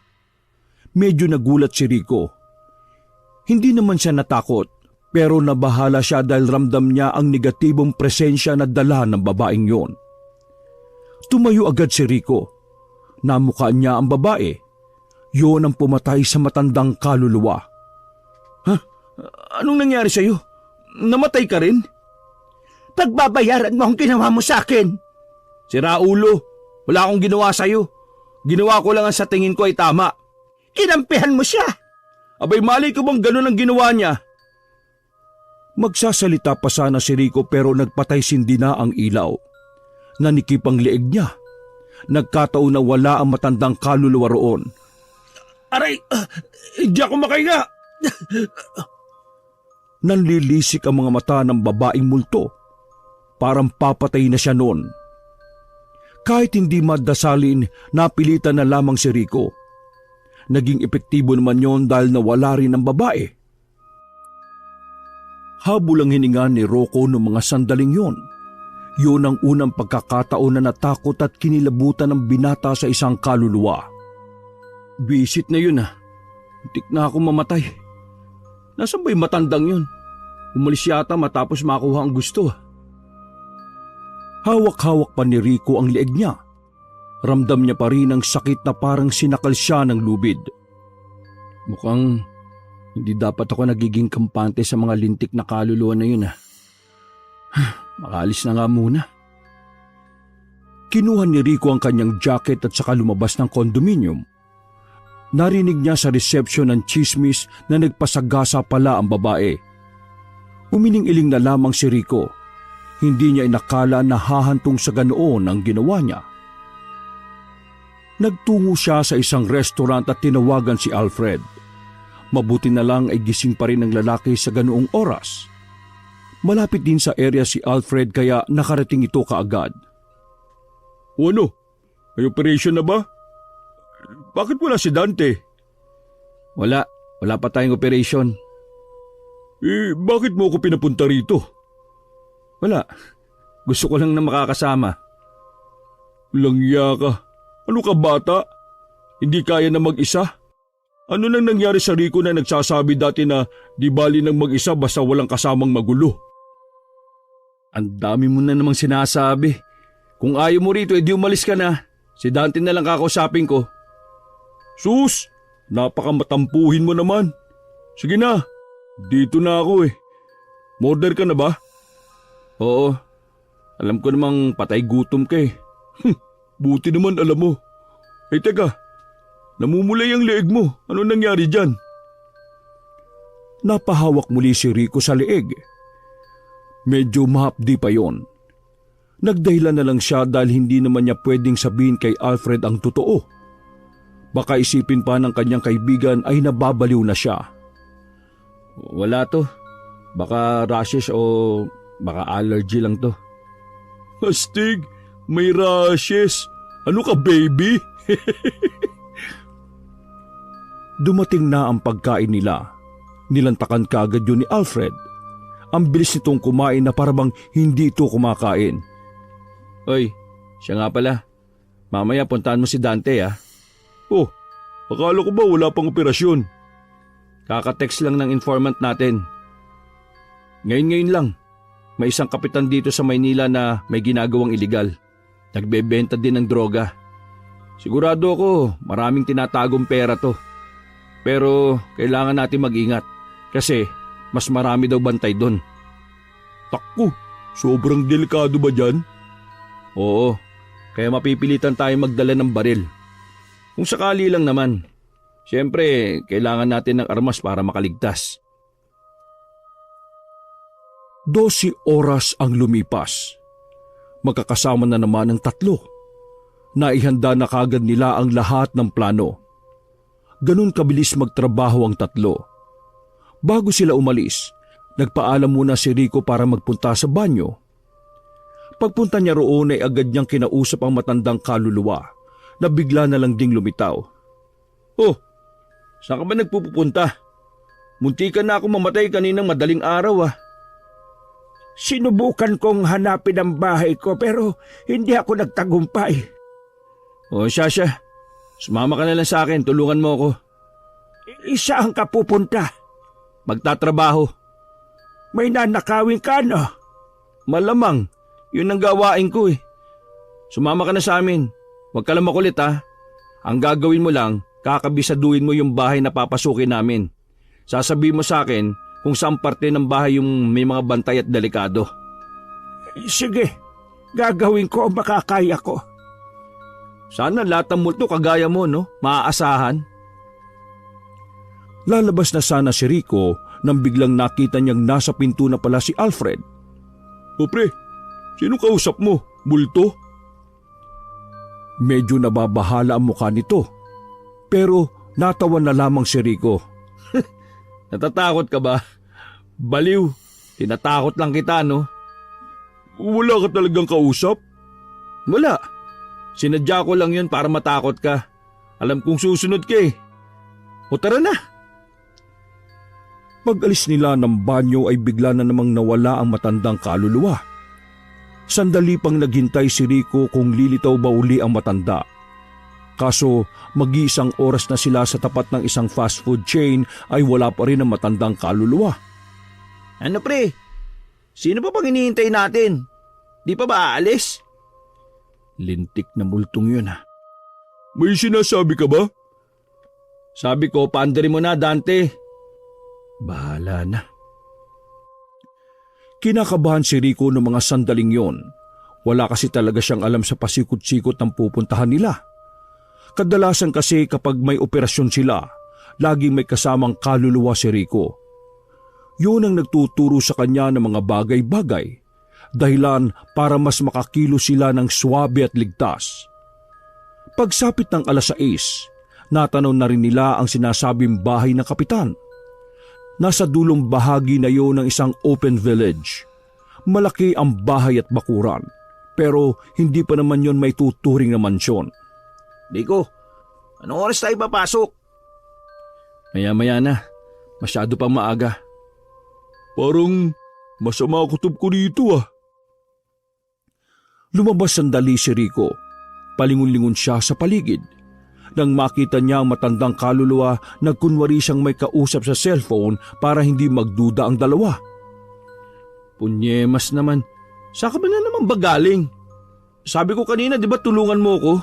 [SPEAKER 1] Medyo nagulat si Rico. Hindi naman siya natakot, pero nabahala siya dahil ramdam niya ang negatibong presensya na dala ng babaeng yon. Tumayo agad si Rico. Namukha niya ang babae. Yon ang pumatay sa matandang kaluluwa.
[SPEAKER 2] Ha? Anong nangyari sa'yo? Namatay ka rin?
[SPEAKER 3] Pagbabayaran mo ang ginawa mo sa akin.
[SPEAKER 2] Sira ulo, wala akong ginawa sa'yo. Ginawa ko lang ang sa tingin ko ay tama.
[SPEAKER 3] Kinampihan mo siya.
[SPEAKER 2] Abay malay ko bang ganun ang ginawa niya?
[SPEAKER 1] Magsasalita pa sana si Rico pero nagpatay sindi na ang ilaw. Nanikip ang leeg niya. Nagkataon na wala ang matandang kaluluwa roon.
[SPEAKER 2] Aray! Hindi ako makahinga!
[SPEAKER 1] nanlilisik ang mga mata ng babaeng multo. Parang papatay na siya noon. Kahit hindi madasalin, napilitan na lamang si Rico. Naging epektibo naman yon dahil nawala rin ang babae. Habol ang hininga ni Rocco noong mga sandaling yon. Yun ang unang pagkakataon na natakot at kinilabutan ng binata sa isang kaluluwa. Bisit na yun ah. Muntik na ako mamatay. Nasaan ba yung matandang yun? Umalis yata matapos makuha ang gusto. Hawak-hawak pa ni Rico ang leeg niya. Ramdam niya pa rin ang sakit na parang sinakal siya ng lubid. Mukhang hindi dapat ako nagiging kampante sa mga lintik na kaluluwa na yun ah. Makaalis na nga muna. Kinuha ni Rico ang kanyang jacket at saka lumabas ng kondominium. Narinig niya sa reception ng chismis na nagpasagasa pala ang babae. Umiling-iling na lamang si Rico. Hindi niya inakala na hahantong sa ganoon ang ginawa niya. Nagtungo siya sa isang restaurant at tinawagan si Alfred. Mabuti na lang ay gising pa rin ang lalaki sa ganoong oras. Malapit din sa area si Alfred kaya nakarating ito kaagad. O ano? May operation na ba? Bakit wala si Dante? Wala pa tayong operation. Bakit mo ako pinapunta rito? Wala. Gusto ko lang na makakasama. Langya ka. Ano ka bata? Hindi kaya na mag-isa? Ano nang nangyari sa Rico na nagsasabi dati na di bali ng mag-isa basta walang kasamang magulo? Ang dami mo na namang sinasabi. Kung ayaw mo rito, edi umalis ka na. Si Dante na lang kakausapin ko. Sus! Napakamatampuhin mo naman. Sige na. Dito na ako eh. Order ka na ba? Oo. Alam ko namang patay gutom ka eh. Buti naman alam mo. Teka. Namumulay ang leeg mo. Ano nangyari dyan? Napahawak muli si Rico sa leeg. Medyo mahapdi pa yon. Nagdahilan na lang siya dahil hindi naman niya pwedeng sabihin kay Alfred ang totoo. Baka isipin pa ng kanyang kaibigan ay nababaliw na siya. Wala to. Baka rashes o baka allergy lang to. Astig, may rashes. Ano ka baby? Dumating na ang pagkain nila. Nilantakan kaagad yun ni Alfred. Ang bilis nitong kumain na parabang hindi ito kumakain. Oy, siya nga pala. Mamaya puntahan mo si Dante ah. Oh, akala ko ba wala pang operasyon? Kaka-text lang ng informant natin. Ngayon lang, may isang kapitan dito sa Maynila na may ginagawang iligal. Nagbebenta din ng droga. Sigurado ako maraming tinatagong pera to. Pero kailangan natin mag-ingat kasi mas marami daw bantay doon. Takko, sobrang delikado ba dyan? Oo, kaya mapipilitan tayo magdala ng baril. Kung sakali lang naman. Siyempre, kailangan natin ng armas para makaligtas. 12 oras ang lumipas. Magkakasama na naman ang tatlo. Naihanda na kagad nila ang lahat ng plano. Ganun kabilis magtrabaho ang tatlo. Bago sila umalis, nagpaalam muna si Rico para magpunta sa banyo. Pagpunta niya roon ay agad niyang kinausap ang matandang kaluluwa na bigla na lang ding lumitaw. Oh, saan ka ba nagpupunta? Muntikan na ako mamatay kaninang madaling araw ah.
[SPEAKER 3] Sinubukan kong hanapin ang bahay ko pero hindi ako nagtagumpay.
[SPEAKER 1] Oh, Shasha, sumama ka na lang sa akin, tulungan mo ako.
[SPEAKER 3] Isa ang kapupunta.
[SPEAKER 1] Magtatrabaho.
[SPEAKER 3] May nanakawin ka no?
[SPEAKER 1] Malamang, yun ang gawain ko eh. Sumama ka na sa amin. Huwag ka lang makulit ah. Ang gagawin mo lang, kakabisaduhin mo yung bahay na papasukin namin. Sasabihin mo sa akin kung saan parte ng bahay yung may mga bantay at delikado.
[SPEAKER 3] Sige, gagawin ko ang makakaya ko.
[SPEAKER 1] Sana lahat ng multo kagaya mo, no? Maaasahan. Lalabas na sana si Rico nang biglang nakita niyang nasa pinto na pala si Alfred. O pre, sino kausap mo? Multo? Medyo nababahala ang mukha nito. Pero natawa na lamang si Rico. Natatakot ka ba?
[SPEAKER 2] Baliw, tinatakot lang kita, no?
[SPEAKER 1] Wala ka talagang kausap?
[SPEAKER 2] Wala. Sinadya ko lang yun para matakot ka. Alam kong susunod ka eh. O tara na.
[SPEAKER 1] Pag-alis nila ng banyo ay bigla na namang nawala ang matandang kaluluwa. Sandali pang naghintay si Rico kung lilitaw ba uli ang matanda. Kaso mag-iisang oras na sila sa tapat ng isang fast food chain ay wala pa rin ang matandang kaluluwa.
[SPEAKER 2] Ano pre? Sino pa pang hinihintay natin? Di pa ba aalis?
[SPEAKER 1] Lintik na multong yun ha.
[SPEAKER 2] May sinasabi ka ba? Sabi ko, paandari mo na, Dante.
[SPEAKER 1] Bahala na. Kinakabahan si Rico ng mga sandaling yon. Wala kasi talaga siyang alam sa pasikot-sikot ng pupuntahan nila. Kadalasan kasi kapag may operasyon sila, laging may kasamang kaluluwa si Rico. Yun ang nagtuturo sa kanya ng mga bagay-bagay, dahilan para mas makakilo sila ng swabe at ligtas. Pagsapit ng 6:00, natanaw na rin nila ang sinasabing bahay ng kapitan. Nasa dulong bahagi na yun ng isang open village. Malaki ang bahay at bakuran, pero hindi pa naman yon may tuturing na mansyon.
[SPEAKER 2] Rico, anong oras tayo papasok?
[SPEAKER 1] Maya-maya na, masyado pang maaga.
[SPEAKER 2] Parang masama kutob ko dito ah.
[SPEAKER 1] Lumabas sandali si Rico. Palingon-lingon siya sa paligid. Nang makita niya ang matandang kaluluwa, nagkunwari siyang may kausap sa cellphone para hindi magduda ang dalawa.
[SPEAKER 2] Punyemas naman, saan ka ba na naman bagaling? Sabi ko kanina, di ba tulungan mo ko?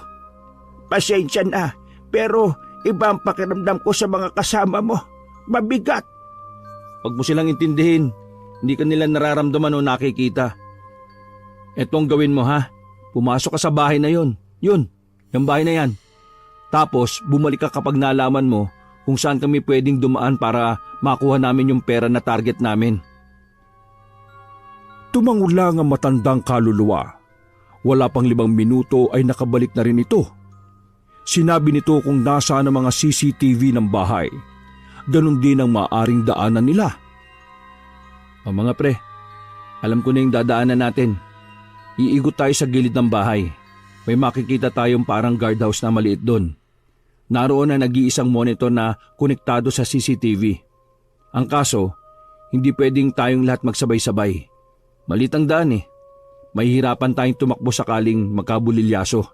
[SPEAKER 3] Pasensya na, pero iba ang pakiramdam ko sa mga kasama mo. Mabigat.
[SPEAKER 2] Huwag mo silang intindihin, hindi ka nila nararamdaman o nakikita. Etong gawin mo ha, pumasok ka sa bahay na yon. Yun, yung bahay na yan. Tapos bumalik ka kapag nalaman mo kung saan kami pwedeng dumaan para makuha namin yung pera na target namin.
[SPEAKER 1] Tumango lang ang matandang kaluluwa. Wala pang 5 minuto ay nakabalik na rin ito. Sinabi nito kung nasaan ang mga CCTV ng bahay. Ganon din ang maaring daanan nila.
[SPEAKER 2] O mga pre, alam ko na yung dadaanan natin. Iigot tayo sa gilid ng bahay. May makikita tayong parang guardhouse na maliit doon. Naroon na nag-iisang monitor na konektado sa CCTV. Ang kaso, hindi pwedeng tayong lahat magsabay-sabay. Malit ang daan eh. Mahihirapan tayong tumakbo sakaling magkabulilyaso.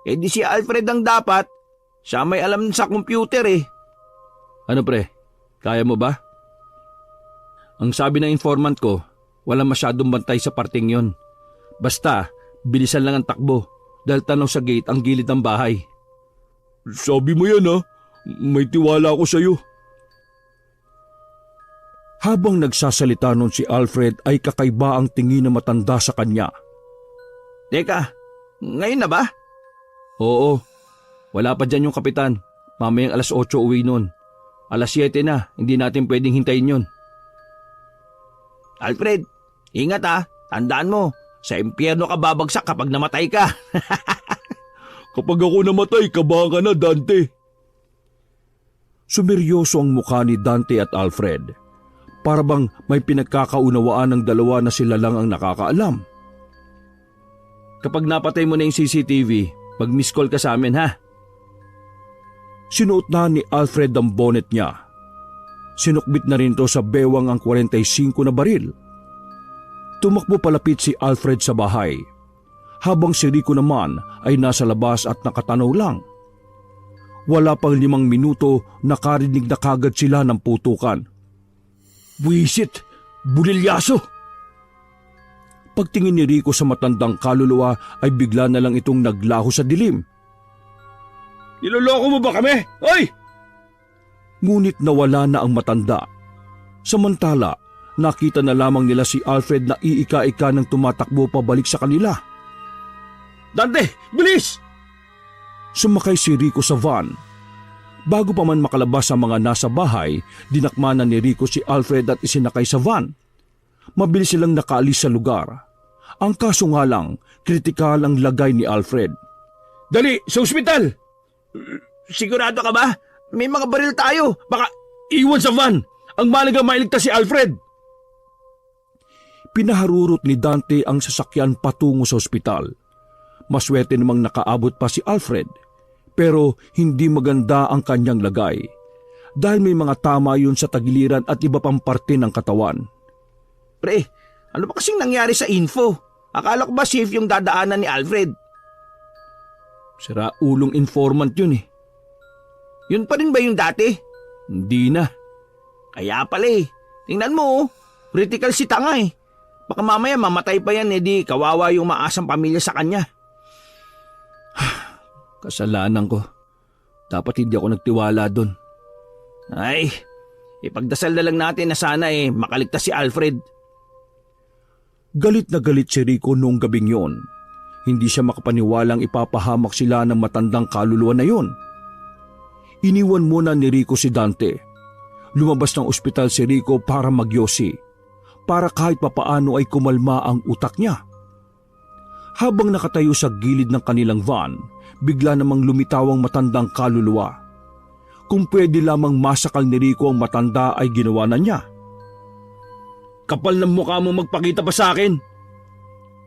[SPEAKER 2] Eh di si Alfred ang dapat. Siya may alam sa computer eh. Ano pre, kaya mo ba? Ang sabi ng informant ko, wala masyadong bantay sa parting yon. Basta, bilisan lang ang takbo dahil tanaw sa gate ang gilid ng bahay.
[SPEAKER 1] Sabi mo yan ha, may tiwala ako sa'yo. Habang nagsasalita nun si Alfred ay kakaiba ang tingin na matanda sa kanya.
[SPEAKER 2] Teka, ngayon na ba?
[SPEAKER 1] Oo,
[SPEAKER 2] Wala pa dyan yung kapitan. Mamayang 8:00 uwi nun. 7:00 na, hindi natin pwedeng hintayin yun. Alfred, ingat ha. Tandaan mo, sa impyerno ka babagsak kapag namatay ka.
[SPEAKER 1] Kapag ako namatay, kabahan ka na, Dante. Sumeryoso ang mukha ni Dante at Alfred. Para bang may pinagkakaunawaan ng dalawa na sila lang ang nakakaalam.
[SPEAKER 2] Kapag napatay mo na yung CCTV, mag-miss call ka sa amin ha.
[SPEAKER 1] Sinuot na ni Alfred ang bonnet niya. Sinukbit na rin to sa bewang ang 45 na baril. Tumakbo palapit si Alfred sa bahay, habang si Rico naman ay nasa labas at nakatanaw lang. Wala pang 5 minuto nakarinig na kagad sila ng putukan. Buwisit! Bulilyaso! Pagtingin ni Rico sa matandang kaluluwa ay bigla na lang itong naglaho sa dilim.
[SPEAKER 2] Niloloko mo ba kami? Hoy!
[SPEAKER 1] Ngunit nawala na ang matanda. Samantala, nakita na lamang nila si Alfred na iika-ika ng tumatakbo pabalik sa kanila.
[SPEAKER 2] Dante, bilis!
[SPEAKER 1] Sumakay si Rico sa van. Bago pa man makalabas ang mga nasa bahay, dinakma na ni Rico si Alfred at isinakay sa van. Mabilis silang nakaalis sa lugar. Ang kaso nga lang, kritikal ang lagay ni Alfred.
[SPEAKER 2] Dali, sa ospital! Sigurado ka ba? May mga baril tayo. Baka iwan sa van.
[SPEAKER 1] Ang mahalaga mailigtas si Alfred!
[SPEAKER 2] Pinaharurot ni Dante ang sasakyan patungo sa ospital. Maswerte namang nakaabot pa si Alfred, pero hindi maganda ang kanyang lagay dahil may mga tama yun sa tagiliran at iba pang parte ng katawan.
[SPEAKER 3] Pre, ano ba kasing nangyari sa info? Akala ko ba safe yung dadaanan ni Alfred?
[SPEAKER 2] Sira ulong informant yun eh.
[SPEAKER 3] Yun pa rin ba yung dati?
[SPEAKER 2] Hindi na.
[SPEAKER 3] Kaya pala eh. Tingnan mo, critical si tanga eh. Baka mamaya mamatay pa yan di kawawa yung maasang pamilya sa kanya.
[SPEAKER 2] Kasalanan ko. Dapat hindi ako nagtiwala doon.
[SPEAKER 3] Ay, ipagdasal na lang natin na sana makaligtas si Alfred.
[SPEAKER 2] Galit na galit si Rico noong gabing yon. Hindi siya makapaniwalang ipapahamak sila ng matandang kaluluwa na yon. Iniwan muna ni Rico si Dante. Lumabas ng ospital si Rico para magyosi, para kahit papaano ay kumalma ang utak niya. Habang nakatayo sa gilid ng kanilang van, bigla namang lumitaw ang matandang kaluluwa. Kung pwede lamang masakal ni Rico ang matanda ay ginawa na niya.
[SPEAKER 1] Kapal ng mukha mo magpakita pa sa akin.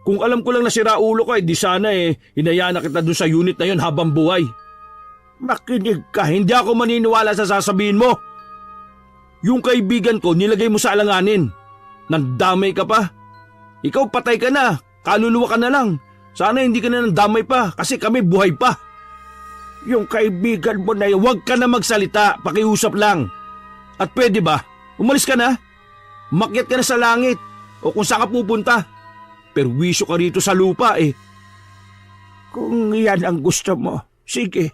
[SPEAKER 1] Kung alam ko lang na sira ulo ka, di sana hinayaan na kita dun sa unit na yon habang buhay.
[SPEAKER 3] Makinig ka,
[SPEAKER 1] Hindi ako maniniwala sa sasabihin mo. Yung kaibigan ko nilagay mo sa alanganin. Nandamay ka pa. Ikaw patay ka na, kaluluwa ka na lang. Sana hindi ka na nandamay pa kasi kami buhay pa.
[SPEAKER 3] yung kaibigan mo na
[SPEAKER 1] Huwag ka na magsalita, pakiusap lang. At pwede ba, umalis ka na? Umakyat ka na sa langit o kung saan ka pupunta. Perwisyo ka rito sa lupa
[SPEAKER 3] Kung yan ang gusto mo, sige.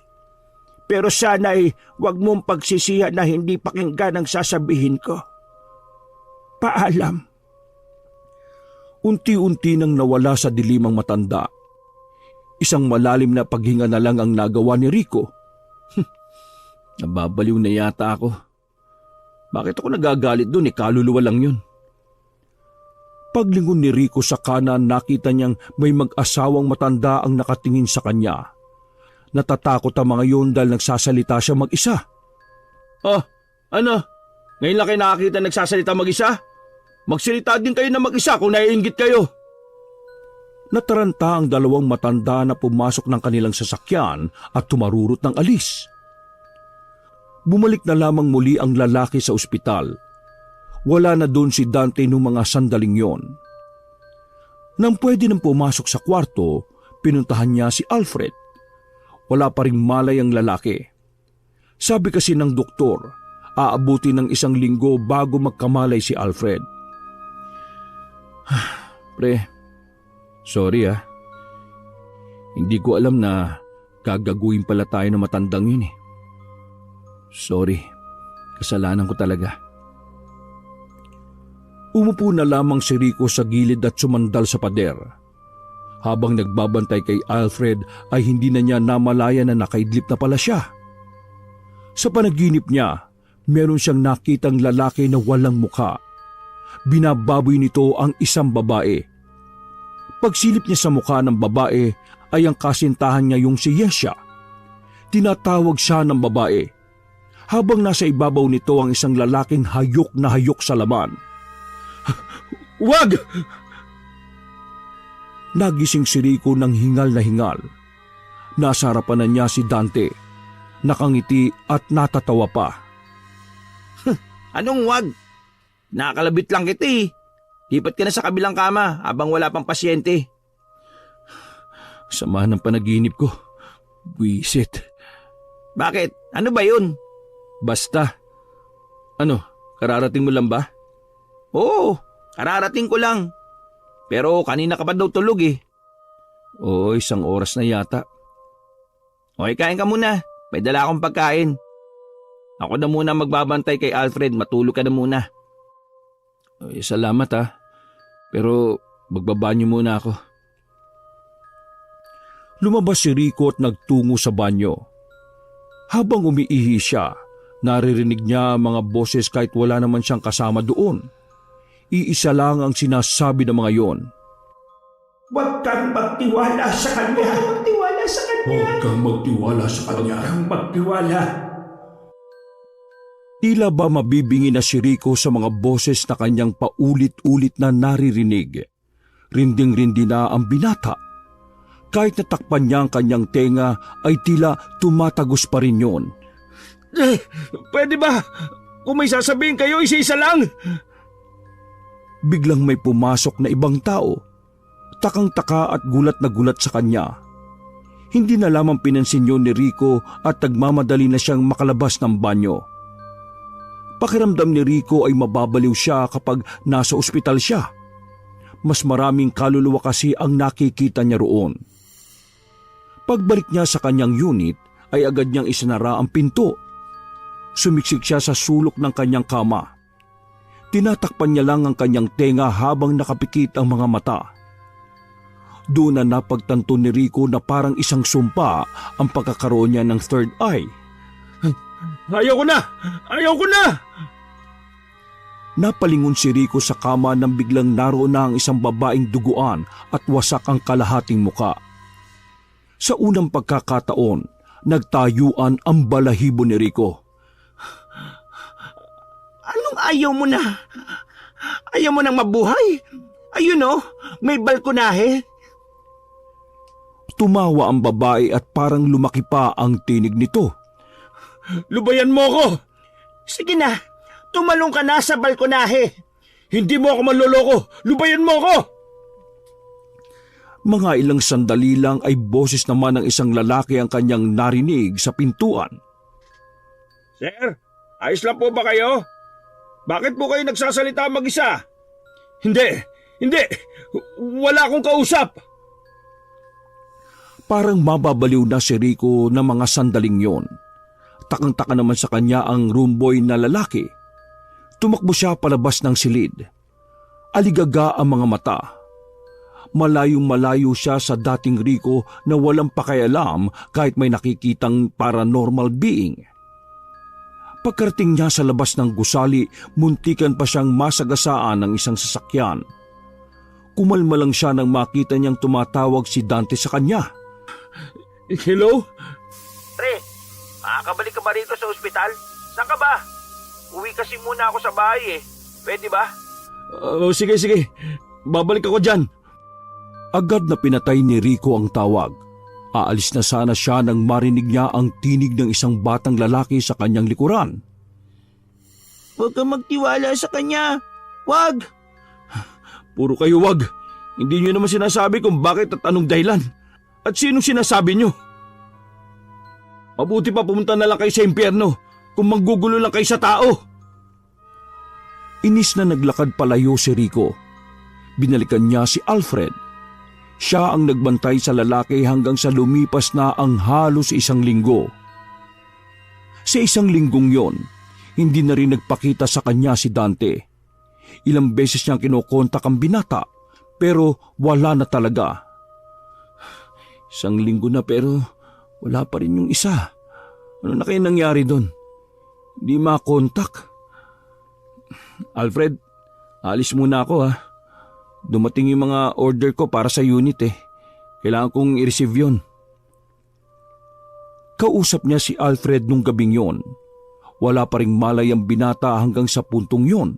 [SPEAKER 3] Pero sana wag mong pagsisihan na hindi pakinggan ang sasabihin ko. Paalam.
[SPEAKER 2] Unti-unti nang nawala sa dilim ang matanda. Isang malalim na paghinga na lang ang nagawa ni Rico. Nababaliw na yata ako. Bakit ako nagagalit doon? Kaluluwa lang yun. Paglingon ni Rico sa kanan, nakita niyang may mag-asawang matanda ang nakatingin sa kanya. Natatakot ang mga yun dahil nagsasalita siya mag-isa.
[SPEAKER 1] Oh, ano? Ngayon lang kayo nakakita nagsasalita mag-isa? Magsalita din kayo na mag-isa kung naiinggit kayo.
[SPEAKER 2] Nataranta ang dalawang matanda na pumasok ng kanilang sasakyan at tumarurot ng alis. Bumalik na lamang muli ang lalaki sa ospital. Wala na doon si Dante noong mga sandaling yon. Nang pwede nang pumasok sa kwarto, pinuntahan niya si Alfred. Wala pa ring malay ang lalaki. Sabi kasi ng doktor, aabuti ng 1 linggo bago magkamalay si Alfred. Pre, sorry Hindi ko alam na gagaguin pala tayo ng matandang yun Sorry, kasalanan ko talaga. Umupo na lamang si Rico sa gilid at sumandal sa pader. Habang nagbabantay kay Alfred ay hindi na niya namalaya na nakaidlip na pala siya. Sa panaginip niya, meron siyang nakitang lalaki na walang mukha. Binababoy nito ang isang babae. Pagsilip niya sa mukha ng babae ay ang kasintahan niya yung si Yesha. Tinatawag siya ng babae. Habang nasa ibabaw nito ang isang lalaking hayok na hayok sa laman.
[SPEAKER 1] Wag!
[SPEAKER 2] Nagising si Rico ng hingal na hingal. Nasa harapan na niya si Dante. Nakangiti at natatawa pa.
[SPEAKER 3] Anong wag? Nakakalabit lang kita Lipat ka na sa kabilang kama habang wala pang pasyente.
[SPEAKER 2] Sama ng panaginip ko. Buisit.
[SPEAKER 3] Bakit? Ano ba yun?
[SPEAKER 2] Basta. Ano, kararating mo lang ba?
[SPEAKER 3] Oo, kararating ko lang. Pero kanina ka pa daw tulog
[SPEAKER 2] Oo, 1 oras na yata.
[SPEAKER 3] Okay, kain ka muna. May dala akong pagkain. Ako na muna magbabantay kay Alfred. Matulog ka na muna.
[SPEAKER 2] Salamat Pero magbabanyo muna ako. Lumabas si Rico at nagtungo sa banyo. Habang umiihi siya, naririnig niya ang mga boses kahit wala naman siyang kasama doon. Iisa lang ang sinasabi ng mga yon.
[SPEAKER 3] Huwag kang magtiwala sa kanya.
[SPEAKER 2] Huwag kang magtiwala sa kanya.
[SPEAKER 3] Huwag kang magtiwala.
[SPEAKER 1] Tila ba mabibingi na si Rico sa mga boses na kanyang paulit-ulit na naririnig. Rinding-rindi na ang binata. Kahit natakpan niya ang kanyang tenga ay tila tumatagos pa rin yun.
[SPEAKER 2] Pwede ba? Kung may sasabihin kayo, isa-isa lang.
[SPEAKER 1] Biglang may pumasok na ibang tao. Takang-taka at gulat na gulat sa kanya. Hindi na lamang pinansin yun ni Rico at nagmamadali na siyang makalabas ng banyo. Pakiramdam ni Rico ay mababaliw siya kapag nasa ospital siya. Mas maraming kaluluwa kasi ang nakikita niya roon. Pagbalik niya sa kanyang unit ay agad niyang isinara ang pinto. Sumiksik siya sa sulok ng kanyang kama. Tinatakpan niya lang ang kanyang tenga habang nakapikit ang mga mata. Doon na napagtanto ni Rico na parang isang sumpa ang pagkakaroon niya ng third eye.
[SPEAKER 2] Ayaw ko na! Ayaw ko na!
[SPEAKER 1] Napalingon si Rico sa kama nang biglang naroon na ang isang babaeng duguan at wasak ang kalahating muka. Sa unang pagkakataon, nagtayuan ang balahibo ni Rico.
[SPEAKER 3] Anong ayaw mo na? Ayaw mo nang mabuhay? Ayun oh, may balkonahe.
[SPEAKER 1] Tumawa ang babae at parang lumaki pa ang tinig nito.
[SPEAKER 2] Lubayan mo ako!
[SPEAKER 3] Sige na, tumalong ka na sa balkonahe.
[SPEAKER 2] Hindi mo ako manloloko! Lubayan mo ako!
[SPEAKER 1] Mga ilang sandali lang ay boses naman ng isang lalaki ang kanyang narinig sa pintuan.
[SPEAKER 2] Sir, ayos lang po ba kayo? Bakit po kayo nagsasalita mag-isa? Hindi! Wala akong kausap!
[SPEAKER 1] Parang mababaliw na si Rico ng mga sandaling yon. Takang-taka naman sa kanya ang roomboy na lalaki. Tumakbo siya palabas ng silid. Aligaga ang mga mata. Malayong-malayo siya sa dating Rico na walang pakialam kahit may nakikitang paranormal being. Pagkarating niya sa labas ng gusali, muntikan pa siyang masagasaan ng isang sasakyan. Kumalma lang siya nang makita niyang tumatawag si Dante sa kanya.
[SPEAKER 2] Hello?
[SPEAKER 3] Pre, makakabalik ka ba rito sa ospital? Saan ka ba? Uwi kasi muna ako sa bahay eh. Pwede ba?
[SPEAKER 2] Sige. Babalik ako dyan.
[SPEAKER 1] Agad na pinatay ni Rico ang tawag. Aalis na sana siya nang marinig niya ang tinig ng isang batang lalaki sa kanyang likuran.
[SPEAKER 3] Huwag kang magtiwala sa kanya. Wag!
[SPEAKER 2] Puro kayo wag. Hindi nyo naman sinasabi kung bakit at anong dahilan. At sinong sinasabi nyo? Mabuti pa pumunta na lang kayo sa impyerno kung manggugulo lang kayo sa tao.
[SPEAKER 1] Inis na naglakad palayo si Rico. Binalikan niya si Alfred. Siya ang nagbantay sa lalaki hanggang sa lumipas na ang halos 1 linggo. Sa 1 linggong yon, hindi na rin nagpakita sa kanya si Dante. Ilang beses niyang kinokontak ang binata, pero wala na talaga. 1 linggo na pero wala pa rin yung isa. Ano na kaya nangyari doon? Hindi makontak. Alfred, alis muna ako ha. Dumating yung mga order ko para sa unit eh. Kailangan kong i-receive yun. Kausap niya si Alfred nung gabing yon. Wala pa ring malay ang binata hanggang sa puntong yon.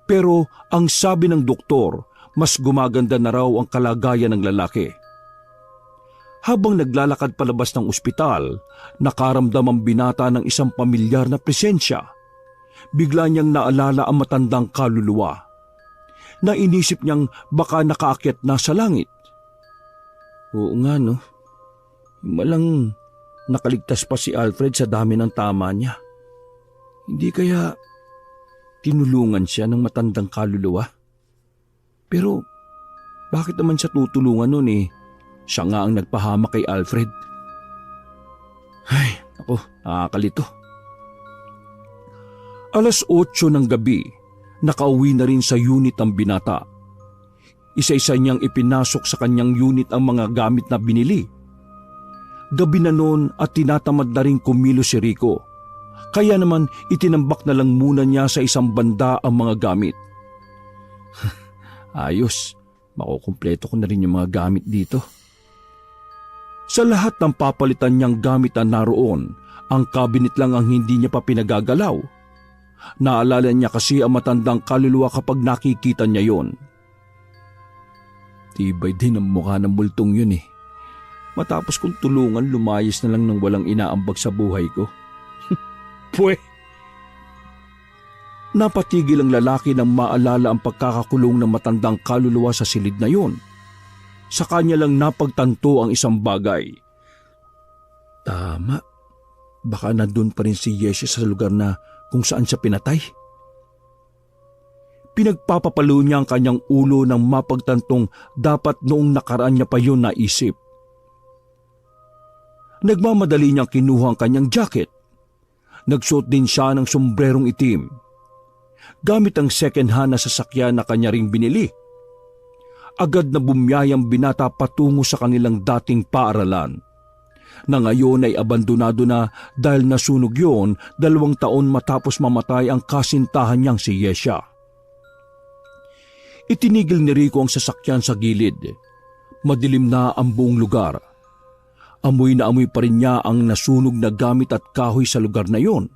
[SPEAKER 1] Pero ang sabi ng doktor, mas gumaganda na raw ang kalagayan ng lalaki. Habang naglalakad palabas ng ospital, nakaramdam ang binata ng isang pamilyar na presensya. Bigla niyang naalala ang matandang kaluluwa. Nainisip niyang baka nakaakyat na sa langit. Oo nga no, malang nakaligtas pa si Alfred sa dami ng tama niya. Hindi kaya tinulungan siya ng matandang kaluluwa? Pero bakit naman siya tutulungan nun eh? Siya nga ang nagpahamak kay Alfred. Ay, ako, nakakalito. 8:00 ng gabi, nakauwi na rin sa unit ang binata. Isa-isa niyang ipinasok sa kanyang unit ang mga gamit na binili. Gabi na noon at tinatamad na rin kumilos si Rico. Kaya naman itinambak na lang muna niya sa isang banda ang mga gamit. Ayos, makukumpleto ko na rin yung mga gamit dito. Sa lahat ng papalitan niyang gamit na naroon, ang cabinet lang ang hindi niya pa pinagagalaw. Naalala niya kasi ang matandang kaluluwa kapag nakikita niya yon. Tibay din ang mukha ng multong yun eh. Matapos kong tulungan, lumayas na lang ng walang inaambag sa buhay ko. Pwe! Napatigil ang lalaki nang maalala ang pagkakakulong ng matandang kaluluwa sa silid na yon. Sa kanya lang napagtanto ang isang bagay. Tama. Baka nandun pa rin si Yesha sa lugar na kung saan siya pinatay. Pinagpapapalo niya ang kanyang ulo nang mapagtantong dapat noong nakaraan niya pa yun naisip. Nagmamadali niyang kinuha ang kanyang jacket. Nagsuot din siya ng sombrerong itim. Gamit ang second hand na sasakyan na kanya ring binili. Agad na bumiyayang binata patungo sa kanilang dating paaralan. Na ngayon ay abandonado na dahil nasunog yon 2 taon matapos mamatay ang kasintahan niyang si Yesha. Itinigil ni Rico ang sasakyan sa gilid. Madilim na ang buong lugar. Amoy na amoy pa rin niya ang nasunog na gamit at kahoy sa lugar na yon.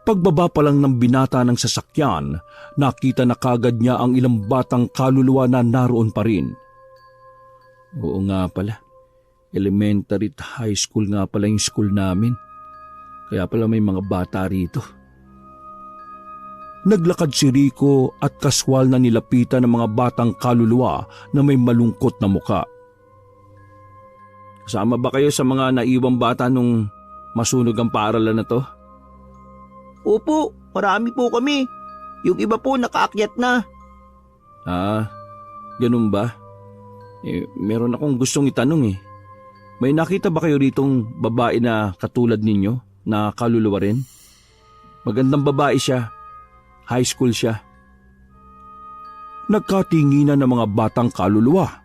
[SPEAKER 1] Pagbaba pa lang ng binata ng sasakyan, nakita na kagad niya ang ilang batang kaluluwa na naroon pa rin. Oo nga pala, elementary at high school nga pala yung school namin. Kaya pala may mga bata rito. Naglakad si Rico at kaswal na nilapitan ng mga batang kaluluwa na may malungkot na muka. Kasama ba kayo sa mga naiwang bata nung masunog ang paaralan na to?
[SPEAKER 3] Opo, marami po kami. Yung iba po nakaakyat na.
[SPEAKER 1] Ah, ganun ba? Meron akong gustong itanong eh. May nakita ba kayo ritong babae na katulad ninyo na kaluluwa rin? Magandang babae siya. High school siya. Nagkatinginan ng mga batang kaluluwa.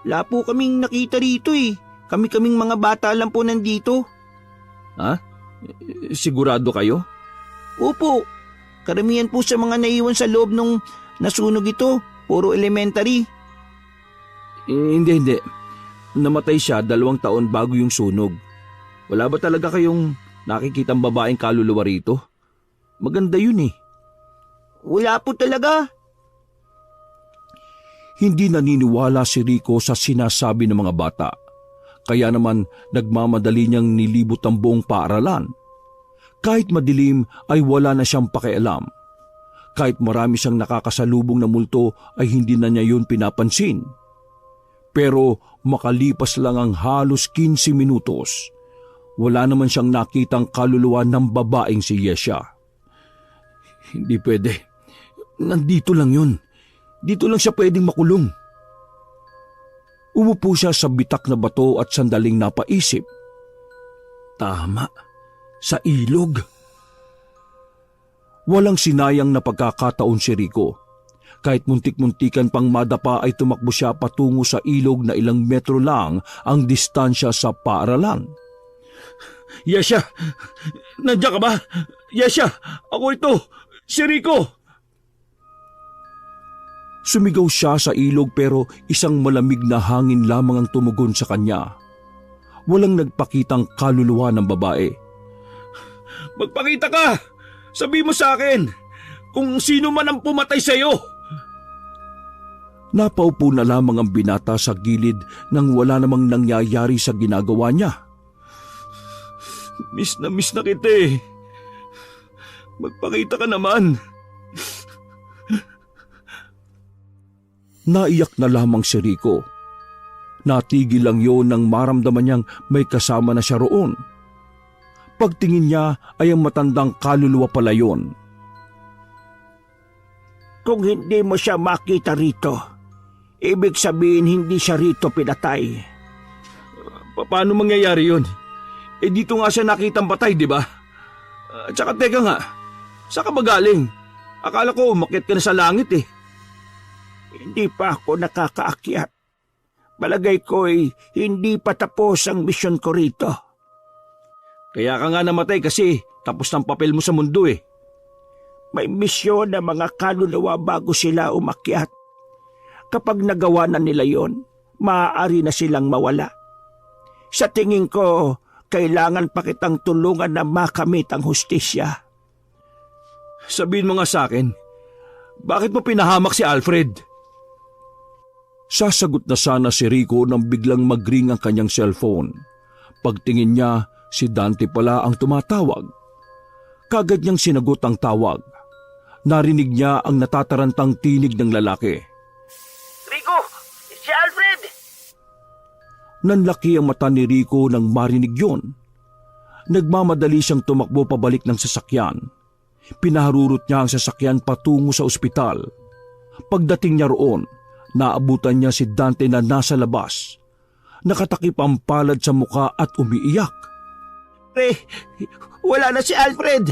[SPEAKER 3] Wala po kaming nakita rito eh. Kami-kaming mga bata lang po nandito.
[SPEAKER 1] Ha? Sigurado kayo?
[SPEAKER 3] Opo, karamihan po sa mga naiwan sa loob nung nasunog ito. Puro elementary.
[SPEAKER 1] Hindi. Namatay siya 2 taon bago yung sunog. Wala ba talaga kayong nakikitang babaeng kaluluwa rito? Maganda yun eh.
[SPEAKER 3] Wala po talaga.
[SPEAKER 1] Hindi naniniwala si Rico sa sinasabi ng mga bata. Kaya naman nagmamadali niyang nilibot ang buong paaralan. Kahit madilim ay wala na siyang pakialam. Kahit marami siyang nakakasalubong na multo ay hindi na niya yun pinapansin. Pero makalipas lang ang halos 15 minutos, wala naman siyang nakitang kaluluwa ng babaeng si Yesha. Hindi pwede. Nandito lang yun. Dito lang siya pwedeng makulong. Umupo siya sa bitak na bato at sandaling napaisip. Tama, sa ilog. Walang sinayang na pagkakataon si Rico. Kahit muntik-muntikan pang madapa ay tumakbo siya patungo sa ilog na ilang metro lang ang distansya sa paaralan. Yesha! Nandiyan ka ba? Yesha! Ako ito! Si Rico! Sumigaw siya sa ilog pero isang malamig na hangin lamang ang tumugon sa kanya. Walang nagpakitang kaluluwa ng babae. Magpakita ka! Sabi mo sa akin kung sino man ang pumatay sa iyo! Napaupo na lamang ang binata sa gilid nang wala namang nangyayari sa ginagawa niya. Miss na kita eh. Magpakita ka naman. Naiyak na lamang si Rico. Natigil lang yun nang maramdaman niyang may kasama na siya roon. Pagtingin niya ay ang matandang kaluluwa pala yun.
[SPEAKER 3] Kung hindi mo siya makita rito, ibig sabihin hindi siya rito pinatay.
[SPEAKER 1] Paano mangyayari yun? Dito nga siya nakitang patay, di ba? Tsaka teka nga, saan ka ba galing? Akala ko umakyat ka na sa langit eh.
[SPEAKER 3] Hindi pa ako nakakaakyat. Palagay ko ay hindi pa tapos ang misyon ko rito.
[SPEAKER 1] Kaya ka nga namatay kasi tapos ng papel mo sa mundo eh.
[SPEAKER 3] May misyon na mga kaluluwa bago sila umakyat. Kapag nagawa na nila yon, maaari na silang mawala. Sa tingin ko, kailangan pa kitang tulungan na makamit ang hustisya.
[SPEAKER 1] Sabihin mo nga sa akin, bakit mo pinahamak si Alfred? Sasagot na sana si Rico nang biglang mag-ring ang kanyang cellphone. Pagtingin niya, si Dante pala ang tumatawag. Kagad niyang sinagot ang tawag. Narinig niya ang natatarantang tinig ng lalaki.
[SPEAKER 3] Rico! Si Alfred!
[SPEAKER 1] Nanlaki ang mata ni Rico nang marinig yon. Nagmamadali siyang tumakbo pabalik ng sasakyan. Pinaharurot niya ang sasakyan patungo sa ospital. Pagdating niya roon, naabutan niya si Dante na nasa labas. Nakatakip ang palad sa muka at umiiyak.
[SPEAKER 3] Wala na si Alfred!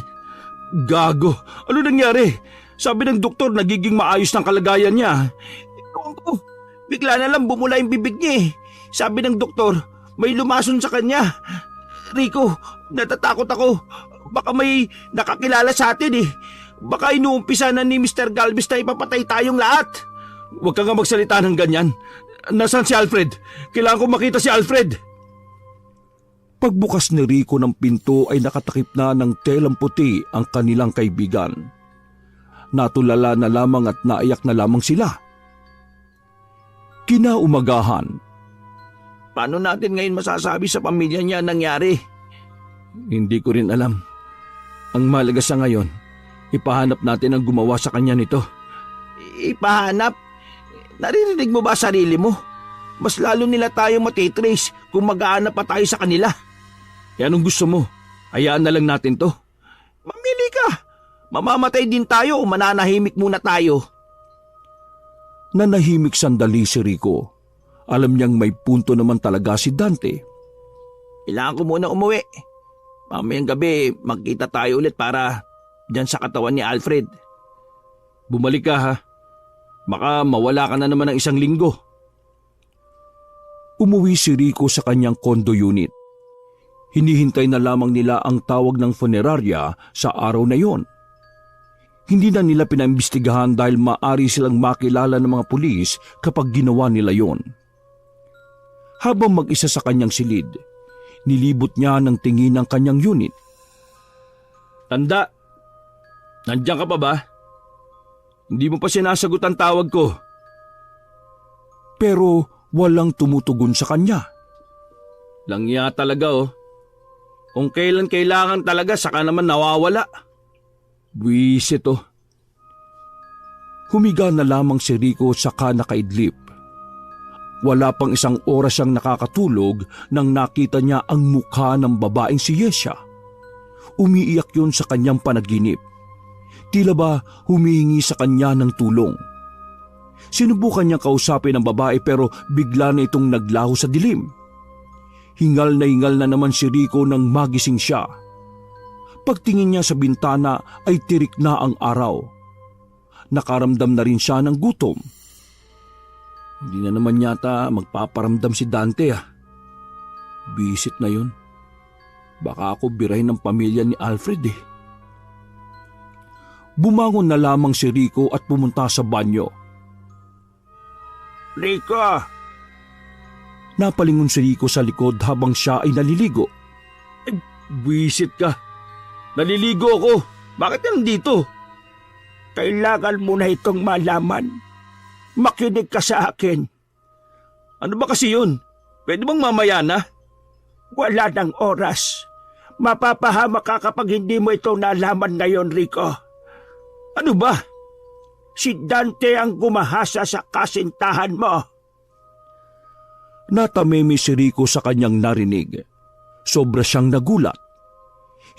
[SPEAKER 1] Gago! Ano nangyari? Sabi ng doktor nagiging maayos ng kalagayan niya.
[SPEAKER 3] Ewan ko, bigla na lang bumula yung bibig niya eh. Sabi ng doktor, may lumason sa kanya. Rico, natatakot ako. Baka may nakakilala sa atin eh. Baka inuumpisa na ni Mr. Galvez na ipapatay tayong lahat.
[SPEAKER 1] Huwag ka nga magsalita ng ganyan. Nasaan si Alfred? Kailangan ko makita si Alfred. Pagbukas ni Rico ng pinto ay nakatakip na ng telang puti ang kanilang kaibigan. Natulala na lamang at naiyak na lamang sila. Kinaumagahan.
[SPEAKER 3] Paano natin ngayon masasabi sa pamilya niya nangyari?
[SPEAKER 1] Hindi ko rin alam. Ang mahalaga sa ngayon, ipahanap natin ang gumawa sa kanya nito.
[SPEAKER 3] Ipahanap? Naririnig mo ba sarili mo? Mas lalo nila tayo matitrace kung mag-aanap pa tayo sa kanila.
[SPEAKER 1] E anong gusto mo? Hayaan na lang natin to.
[SPEAKER 3] Mamili ka. Mamamatay din tayo o mananahimik muna tayo.
[SPEAKER 1] Nanahimik sandali si Rico. Alam niyang may punto naman talaga si Dante.
[SPEAKER 3] Kailangan ko muna umuwi. Mamayang gabi, magkita tayo ulit para dyan sa katawan ni Alfred.
[SPEAKER 1] Bumalik ka ha. Baka mawala ka na naman ng 1 linggo. Umuwi si Rico sa kanyang condo unit. Hinihintay na lamang nila ang tawag ng funeraria sa araw na yon. Hindi na nila pinaimbestigahan dahil maari silang makilala ng mga pulis kapag ginawa nila yon. Habang mag-isa sa kanyang silid, nilibot niya ng tingin ang kanyang unit. Tanda, nandiyan ka pa ba? Hindi mo pa sinasagot ang tawag ko. Pero walang tumutugon sa kanya. Langya talaga oh. Kung kailan kailangan talaga saka naman nawawala. Buwisit oh. Humiga na lamang si Rico saka nakaidlip. Wala pang 1 oras siyang nakakatulog nang nakita niya ang mukha ng babaeng si Yesha. Umiiyak yun sa kanyang panaginip. Tila ba humihingi sa kanya ng tulong. Sinubukan niyang kausapin ang babae pero bigla na itong naglaho sa dilim. Hingal na naman si Rico nang magising siya. Pagtingin niya sa bintana ay tirik na ang araw. Nakaramdam na rin siya ng gutom. Hindi na naman yata magpaparamdam si Dante ah. Bisit na yun. Baka ako birahin ng pamilya ni Alfred eh. Bumangon na lamang si Rico at pumunta sa banyo.
[SPEAKER 3] Rico!
[SPEAKER 1] Napalingon si Rico sa likod habang siya ay naliligo. Bisit ka. Naliligo ako. Bakit nandito?
[SPEAKER 3] Kailangan mo na itong malaman. Makinig ka sa akin.
[SPEAKER 1] Ano ba kasi yun? Pwede bang mamaya na?
[SPEAKER 3] Wala ng oras. Mapapahamak ka kapag hindi mo ito nalaman ngayon, Rico.
[SPEAKER 1] Ano ba?
[SPEAKER 3] Si Dante ang gumahasa sa kasintahan mo.
[SPEAKER 1] Natamimi si Rico sa kanyang narinig. Sobra siyang nagulat.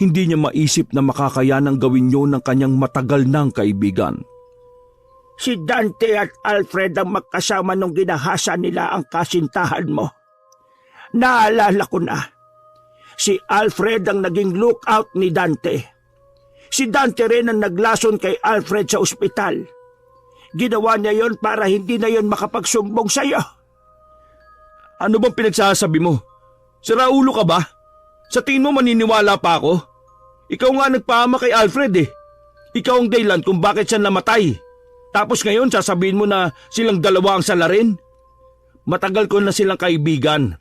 [SPEAKER 1] Hindi niya maisip na makakayanang gawin yun ng kanyang matagal ng kaibigan.
[SPEAKER 3] Si Dante at Alfred ang magkasama nung ginahasa nila ang kasintahan mo. Naalala ko na. Si Alfred ang naging lookout ni Dante. Si Dante rin ang naglason kay Alfred sa ospital. Ginawa niya yon para hindi na yon makapagsumbong sa iyo.
[SPEAKER 1] Ano bang pinagsasabi mo? Sira ulo ka ba? Sa tingin mo maniniwala pa ako? Ikaw nga nagpahama kay Alfred eh. Ikaw ang dahilan kung bakit siya namatay. Tapos ngayon sasabihin mo na silang dalawa ang salarin? Matagal ko na silang kaibigan.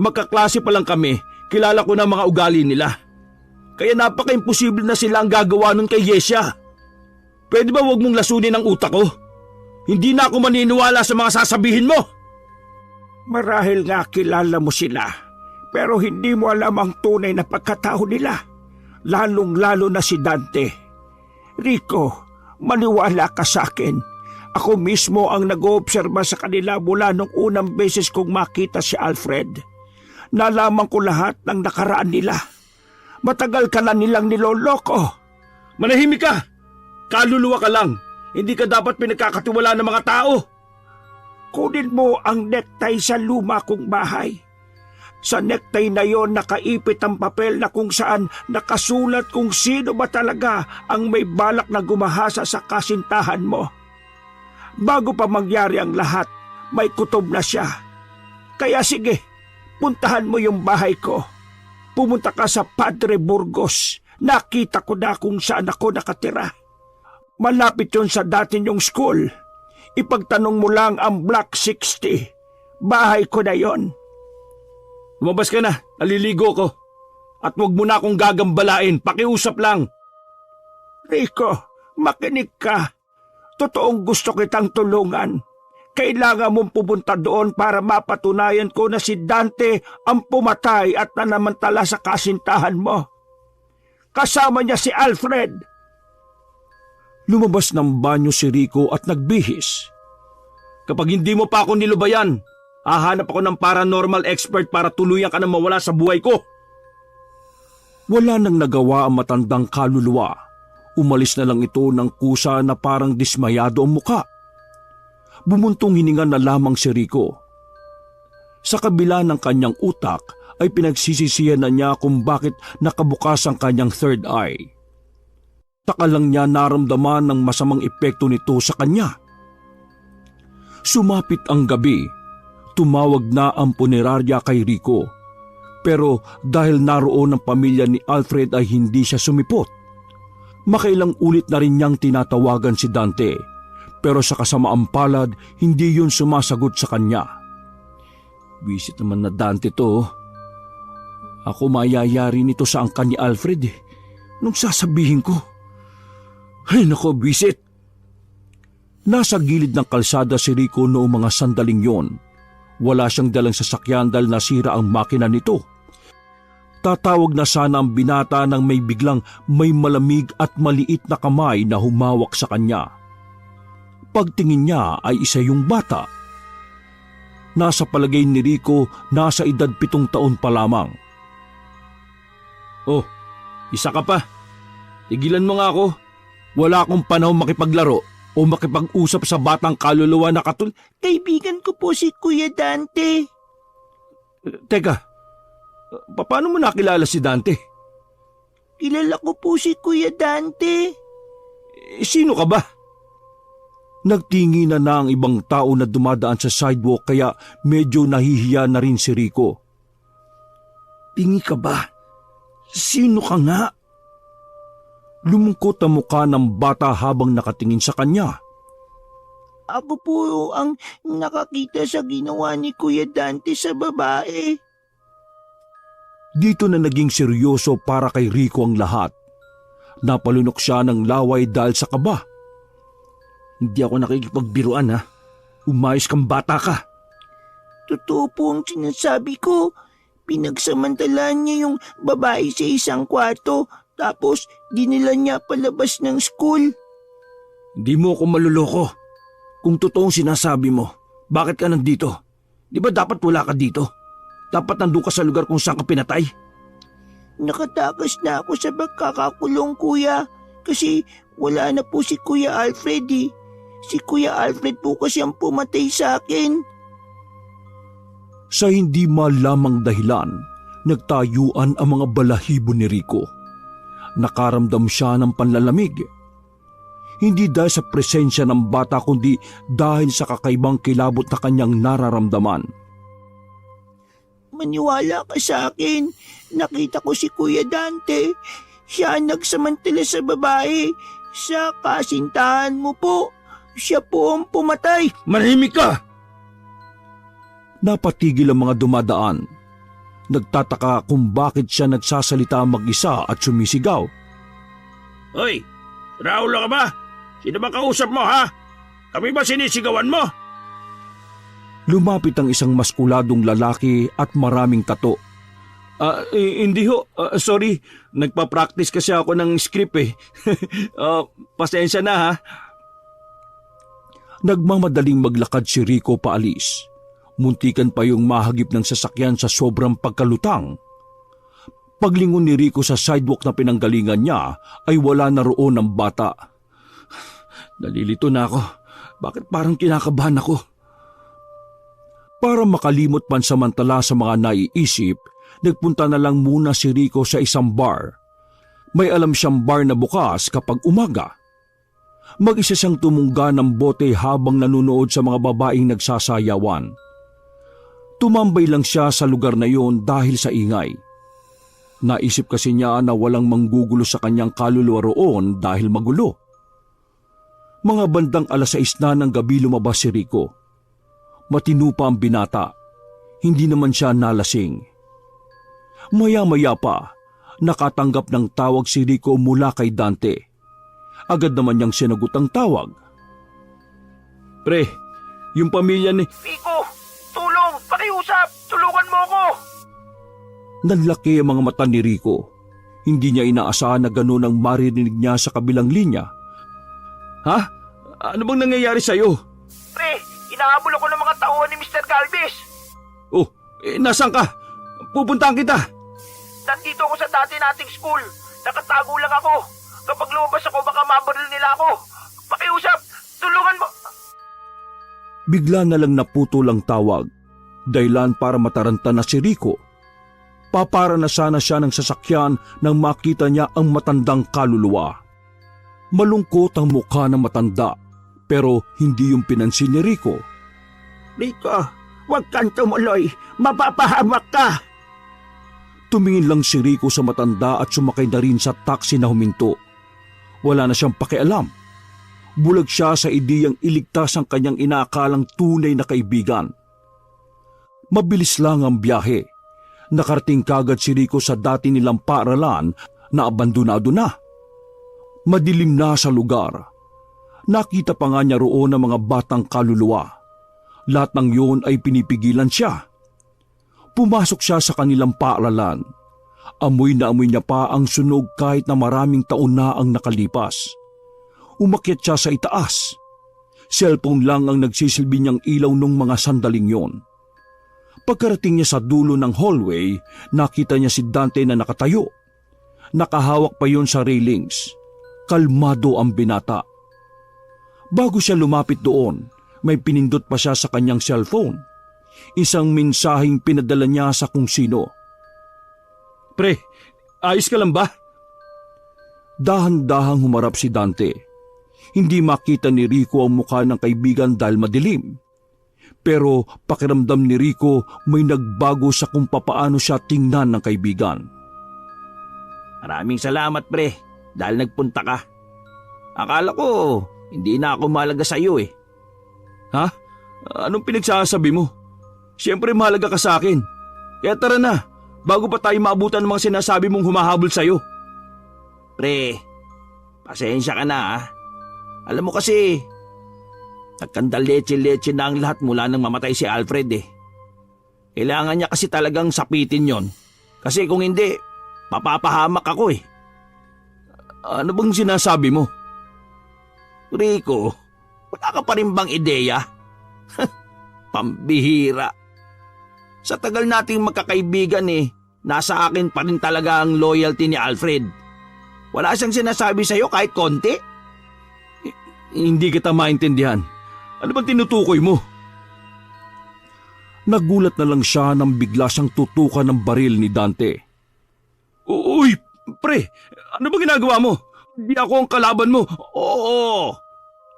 [SPEAKER 1] Magkaklase pa lang kami Kilala ko na mga ugali nila. Kaya napaka-imposible na sila ang gagawa nun kay Yesya. Pwede ba wag mong lasunin ang utak ko? Hindi na ako maniniwala sa mga sasabihin mo.
[SPEAKER 3] Marahil nga kilala mo sila, pero hindi mo alam ang tunay na pagkatao nila. Lalong-lalo na si Dante. Rico, maniwala ka sa akin. Ako mismo ang nag-oobserba sa kanila mula nung unang beses kong makita si Alfred. Nalaman ko lahat ng nakaraan nila. Matagal ka na nilang niloloko.
[SPEAKER 1] Manahimik ka! Kaluluwa ka lang. Hindi ka dapat pinagkakatiwala ng mga tao.
[SPEAKER 3] Kunin mo ang necktie sa luma kong bahay. Sa necktie na yon nakaipit ang papel na kung saan nakasulat kung sino ba talaga ang may balak na gumahasa sa kasintahan mo. Bago pa mangyari ang lahat, may kutob na siya. Kaya sige, puntahan mo yung bahay ko. Pumunta ka sa Padre Burgos. Nakita ko na kung saan ako nakatira. Malapit yun sa dati niyong school. Ipagtanong mo lang ang Block 60. Bahay ko na yon.
[SPEAKER 1] Lumabas ka na, naliligo ko. At wag mo na akong gagambalain, pakiusap lang.
[SPEAKER 3] Rico, makinig ka. Totoong gusto kitang tulungan. Kailangan mong pupunta doon para mapatunayan ko na si Dante ang pumatay at nanamantala sa kasintahan mo. Kasama niya si Alfred.
[SPEAKER 1] Lumabas ng banyo si Rico at nagbihis. Kapag hindi mo pa ako nilubayan, hahanap ako ng paranormal expert para tuluyan ka na mawala sa buhay ko. Wala nang nagawa ang matandang kaluluwa. Umalis na lang ito ng kusa na parang dismayado ang muka. Bumuntong hininga na lamang si Rico. Sa kabila ng kanyang utak ay pinagsisisihan na niya kung bakit nakabukas ang kanyang third eye. Taka lang niya naramdaman ng masamang epekto nito sa kanya. Sumapit ang gabi, tumawag na ang punerarya kay Rico. Pero dahil naroon ang pamilya ni Alfred ay hindi siya sumipot. Makailang ulit na rin niyang tinatawagan si Dante, pero sa kasamaang palad, hindi yun sumasagot sa kanya. Visit naman na Dante to. Ako mayayari nito sa angkan ni Alfred nung sasabihin ko. Ay nako, visit. Nasa gilid ng kalsada si Rico noong mga sandaling yon. Wala siyang dalang sasakyan dahil nasira ang makina nito. Tatawag na sana ang binata nang may biglang may malamig at maliit na kamay na humawak sa kanya. Pagtingin niya ay isa yung bata. Nasa palagay ni Rico, nasa edad 7 taon pa lamang. Oh, isa ka pa. Tigilan mo nga ako. Wala akong panahon makipaglaro o makipag-usap sa batang kaluluwa na
[SPEAKER 4] Kaibigan ko po si Kuya Dante.
[SPEAKER 1] Teka, paano mo nakilala si Dante?
[SPEAKER 4] Kilala ko po si Kuya Dante.
[SPEAKER 1] Sino ka ba? Nagtingi na ang ibang tao na dumadaan sa sidewalk kaya medyo nahihiya na rin si Rico. Tingi ka ba? Sino ka nga? Lumungkot ang mukha ng bata habang nakatingin sa kanya.
[SPEAKER 4] Ako po ang nakakita sa ginawa ni Kuya Dante sa babae.
[SPEAKER 1] Dito na naging seryoso para kay Rico ang lahat. Napalunok siya ng laway dahil sa kaba. Hindi ako nakikipagbiruan ha. Umayos kang bata ka.
[SPEAKER 4] Totoo po ang sinasabi ko. Pinagsamantalaan niya yung babae sa isang kwarto tapos dinila niya palabas ng school.
[SPEAKER 1] Hindi mo ako maluloko. Kung totoong sinasabi mo, bakit ka nandito? Di ba dapat wala ka dito? Dapat nandun ka sa lugar kung saan ka pinatay?
[SPEAKER 4] Nakatakas na ako sa pagkakakulong, kuya. Kasi wala na po si Kuya Alfred eh. Si Kuya Alfred po kasi ang pumatay sa akin.
[SPEAKER 1] Sa hindi malamang dahilan, nagtayuan ang mga balahibo ni Rico. Nakaramdam siya ng panlalamig. Hindi dahil sa presensya ng bata kundi dahil sa kakaibang kilabot na kanyang nararamdaman.
[SPEAKER 4] Maniwala ka sa akin. Nakita ko si Kuya Dante. Siya ang nagsamantala sa babae. Sa kasintahan mo po. Siya po ang pumatay.
[SPEAKER 1] Manahimik ka! Napatigil ang mga dumadaan. Nagtataka kung bakit siya nagsasalita mag-isa at sumisigaw.
[SPEAKER 2] Hoy, Raulo ka ba? Sino ba kausap mo, ha? Kami ba sinisigawan mo?
[SPEAKER 1] Lumapit ang isang maskuladong lalaki at maraming tato. Hindi ho. Sorry, nagpa-practice kasi ako ng script eh. Pasensya na ha. Nagmamadaling maglakad si Rico paalis. Muntikan pa yung mahagip ng sasakyan sa sobrang pagkalutang. Paglingon ni Rico sa sidewalk na pinanggalingan niya ay wala na roon ang bata. Nalilito na ako. Bakit parang kinakabahan ako? Para makalimot pansamantala sa mga naiisip, nagpunta na lang muna si Rico sa isang bar. May alam siyang bar na bukas kapag umaga. Mag-isa siyang tumungga ng bote habang nanunood sa mga babaeng nagsasayawan. Tumambay lang siya sa lugar na yon dahil sa ingay. Naisip kasi niya na walang manggugulo sa kanyang kaluluwa roon dahil magulo. Mga bandang 6:00 na ng gabi lumabas si Rico. Matino pa ang binata. Hindi naman siya nalasing. Maya-maya pa, nakatanggap ng tawag si Rico mula kay Dante. Agad naman niyang sinagot ang tawag. Pre, yung pamilya ni...
[SPEAKER 4] Rico, tulong! Pakiusap! Tulungan mo ako!
[SPEAKER 1] Nanlaki ang mga mata ni Rico. Hindi niya inaasahan na gano'n ang maririnig niya sa kabilang linya. Ha? Ano bang nangyayari sa'yo?
[SPEAKER 4] Pre, inahabol ako ng mga tauhan ni Mr. Galvez.
[SPEAKER 1] Oh, nasaan ka? Pupuntahan kita.
[SPEAKER 4] Nandito ako sa dati nating school. Nakatago lang ako. Kapag lumabas ako, baka mabaril nila ako. Pakiusap! Tulungan mo!
[SPEAKER 1] Bigla na lang naputol ang tawag. Dahilan para mataranta na si Rico. Papara na sana siya ng sasakyan nang makita niya ang matandang kaluluwa. Malungkot ang mukha ng matanda, pero hindi yung pinansin ni Rico.
[SPEAKER 3] Rico, huwag kang tumuloy. Mapapahamak ka.
[SPEAKER 1] Tumingin lang si Rico sa matanda at sumakay na rin sa taxi na huminto. Wala na siyang pakialam. Bulag siya sa ideyang iligtas ang kanyang inaakalang tunay na kaibigan. Mabilis lang ang biyahe. Nakarating kagad si Rico sa dati nilang paaralan na abandonado na. Madilim na sa lugar. Nakita pa nga niya roon ang mga batang kaluluwa. Lahat ng yun ay pinipigilan siya. Pumasok siya sa kanilang paaralan. Amoy na amoy niya pa ang sunog kahit na maraming taon na ang nakalipas. Umakyat siya sa itaas. Cellphone lang ang nagsisilbi niyang ilaw nung mga sandaling yon. Pagkarating niya sa dulo ng hallway, nakita niya si Dante na nakatayo. Nakahawak pa yon sa railings. Kalmado ang binata. Bago siya lumapit doon, may pinindot pa siya sa kanyang cellphone. Isang mensaheng pinadala niya sa kung sino. Pre, ayos ka lang ba? Dahan-dahang humarap si Dante. Hindi makita ni Rico ang mukha ng kaibigan dahil madilim. Pero pakiramdam ni Rico may nagbago sa kung papaano siya tingnan ng kaibigan.
[SPEAKER 2] Maraming salamat, pre, dahil nagpunta ka. Akala ko, hindi na ako mahalaga sa iyo eh.
[SPEAKER 1] Ha? Anong pinagsasabi mo? Siyempre mahalaga ka sa akin. Kaya tara na, bago pa tayo maabutan ng mga sinasabi mong humahabol sa'yo.
[SPEAKER 2] Pre, pasensya ka na ha. Alam mo kasi, nagkandaleche-leche na ang lahat mula nang mamatay si Alfred eh. Kailangan niya kasi talagang sapitin yon. Kasi kung hindi, mapapahamak ako eh.
[SPEAKER 1] Ano bang sinasabi mo?
[SPEAKER 2] Rico, wala ka pa rin bang ideya? Pambihira. Sa tagal nating magkakaibigan eh, nasa akin pa rin talaga ang loyalty ni Alfred. Wala siyang sinasabi sa'yo kahit konti?
[SPEAKER 1] Hindi kita maintindihan. Ano bang tinutukoy mo? Nagulat na lang siya nang bigla siyang tutukan ng baril ni Dante. Uy, pre, ano bang ginagawa mo? Hindi ako ang kalaban mo.
[SPEAKER 2] Oo,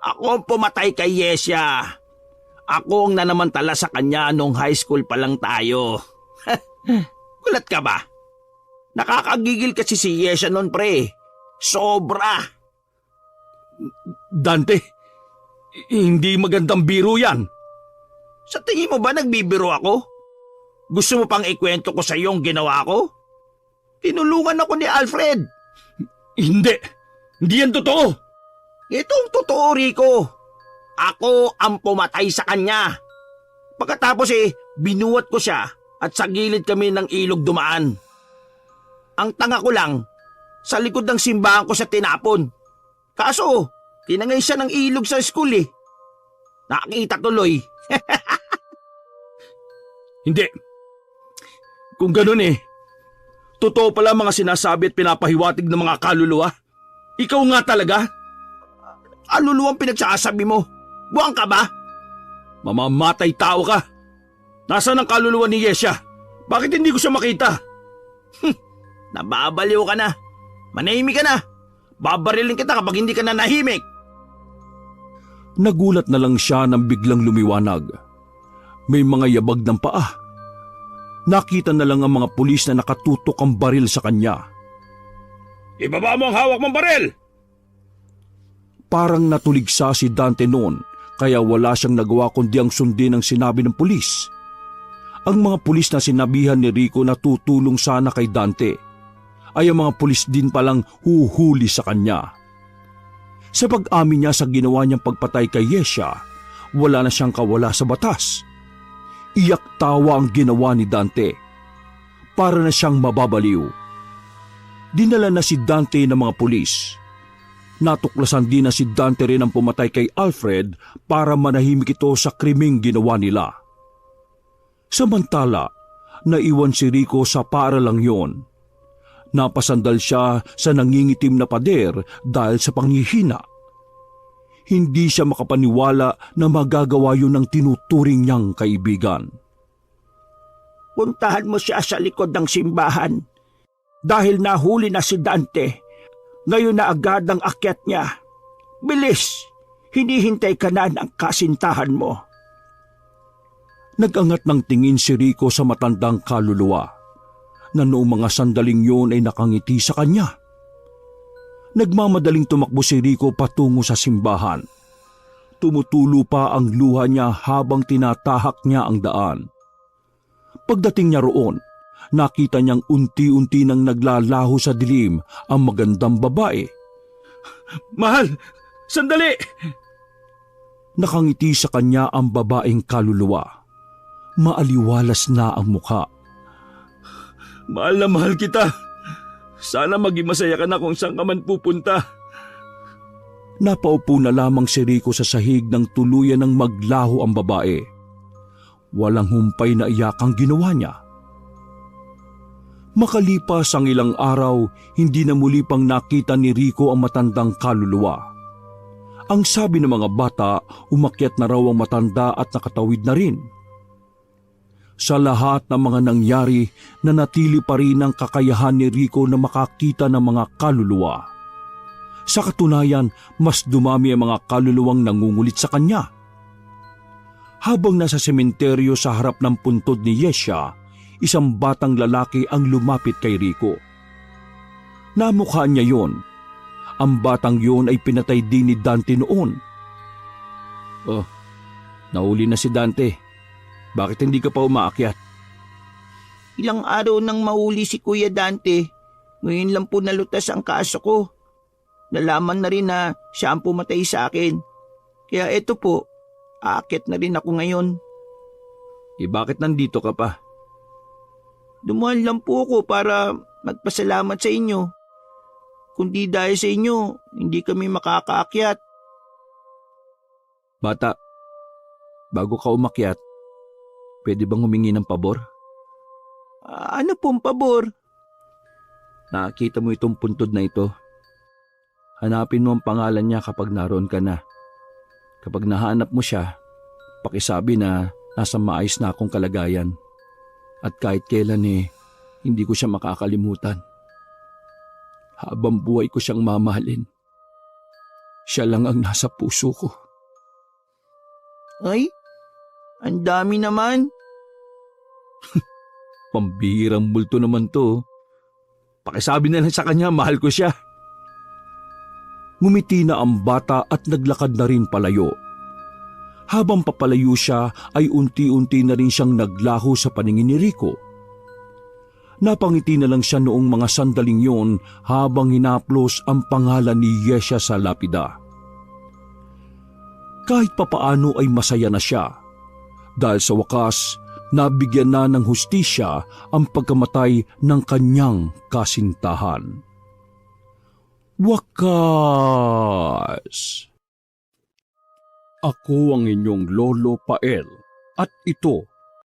[SPEAKER 2] ako ang pumatay kay Yesya. Ako ang nanamantala sa kanya nung high school pa lang tayo. Gulat ka ba? Nakakagigil kasi si Yesya nun, pre. Sobra.
[SPEAKER 1] Dante, hindi magandang biro yan.
[SPEAKER 2] Sa tingin mo ba nagbibiro ako? Gusto mo pang ikwento ko sa iyo ang ginawa ko? Tinulungan ako ni Alfred.
[SPEAKER 1] Hindi! Hindi yan totoo!
[SPEAKER 2] Itong totoo, Rico. Ako ang pumatay sa kanya. Pagkatapos binuwat ko siya at sa gilid kami ng ilog dumaan. Ang tanga ko lang, sa likod ng simbahan ko siya tinapon. Kaso, tinangay siya ng ilog sa school Nakita tuloy.
[SPEAKER 1] Hindi. Kung ganun totoo pala mga sinasabi at pinapahiwatig ng mga kaluluwa. Ikaw nga talaga?
[SPEAKER 2] Kaluluwang pinagsasabi mo. Buwang ka ba?
[SPEAKER 1] Mamamatay tao ka. Nasaan ang kaluluwa ni Yesha? Bakit hindi ko siya makita?
[SPEAKER 2] Nababaliw ka na. Manahimik ka na. Babarilin kita kapag hindi ka na nahimik.
[SPEAKER 1] Nagulat na lang siya nang biglang lumiwanag. May mga yabag ng paa. Nakita na lang ang mga pulis na nakatutok ang baril sa kanya. Ibaba mo ang hawak mong baril! Parang natuligsa si Dante noon, kaya wala siyang nagawa kundi ang sundin ang sinabi ng pulis. Ang mga pulis na sinabihan ni Rico na tutulong sana kay Dante, ay ang mga pulis din palang huhuli sa kanya. Sa pag-amin niya sa ginawa niyang pagpatay kay Yesha, wala na siyang kawala sa batas. Iyak tawa ang ginawa ni Dante. Para na siyang mababaliw. Dinala na si Dante ng mga pulis. Natuklasan din na si Dante rin ang pumatay kay Alfred para manahimik ito sa krimeng ginawa nila. Samantala, naiwan si Rico sa paaralang yon. Napasandal siya sa nangingitim na pader dahil sa panghihina. Hindi siya makapaniwala na magagawa yun ng tinuturing niyang kaibigan.
[SPEAKER 3] Puntahan mo siya sa likod ng simbahan. Dahil nahuli na si Dante, ngayon na agad ang akyat niya. Bilis! Hinihintay ka na ng kasintahan mo.
[SPEAKER 1] Nagangat ng tingin si Rico sa matandang kaluluwa na noong mga sandaling yun ay nakangiti sa kanya. Nagmamadaling tumakbo si Rico patungo sa simbahan. Tumutulo pa ang luha niya habang tinatahak niya ang daan. Pagdating niya roon, nakita niyang unti-unti nang naglalaho sa dilim ang magandang babae. Mahal! Sandali! Nakangiti sa kanya ang babaeng kaluluwa. Maaliwalas na ang mukha. Mahal na mahal kita. Sana maging masaya ka na kung saan ka man pupunta. Napaupo na lamang si Rico sa sahig nang tuluyan ng maglaho ang babae. Walang humpay na iyak ang ginawa niya. Makalipas ang ilang araw, hindi na muli pang nakita ni Rico ang matandang kaluluwa. Ang sabi ng mga bata, umakyat na raw ang matanda at nakatawid na rin. Sa lahat ng mga nangyari, nanatili pa rin ang kakayahan ni Rico na makakita ng mga kaluluwa. Sa katunayan, mas dumami ang mga kaluluwang nangungulit sa kanya. Habang nasa sementeryo sa harap ng puntod ni Yesha, isang batang lalaki ang lumapit kay Rico. Namukhaan niya yon. Ang batang yon ay pinatay din ni Dante noon. Oh, nahuli na si Dante. Bakit hindi ka pa umaakyat?
[SPEAKER 4] Ilang araw nang mahuli si Kuya Dante. Ngayon lang po nalutas ang kaso ko. Nalaman na rin na siya ang pumatay sa akin. Kaya eto po, aakyat na rin ako ngayon.
[SPEAKER 1] Bakit nandito ka pa?
[SPEAKER 4] Dumuhan lang po ako para magpasalamat sa inyo. Kundi dahil sa inyo, hindi kami makakaakyat.
[SPEAKER 1] Bata, bago ka umakyat, pwede bang humingi ng pabor?
[SPEAKER 4] Ano pong pabor?
[SPEAKER 1] Nakita mo itong puntod na ito. Hanapin mo ang pangalan niya kapag naroon ka na. Kapag nahanap mo siya, pakisabi na nasa maayos na akong kalagayan. At kahit kailan hindi ko siya makakalimutan. Habang buhay ko siyang mamahalin. Siya lang ang nasa puso ko.
[SPEAKER 4] Ay, ang dami naman.
[SPEAKER 1] Pambihirang multo naman to. Pakisabi na lang sa kanya, mahal ko siya. Ngumiti na ang bata at naglakad na rin palayo. Habang papalayo siya ay unti-unti na rin siyang naglaho sa paningin ni Rico. Napangiti na lang siya noong mga sandaling yon habang hinaplos ang pangalan ni Yesha sa lapida. Kahit papaano ay masaya na siya dahil sa wakas nabigyan na ng hustisya ang pagkamatay ng kanyang kasintahan. Wakas! Ako ang inyong Lolo Pael at ito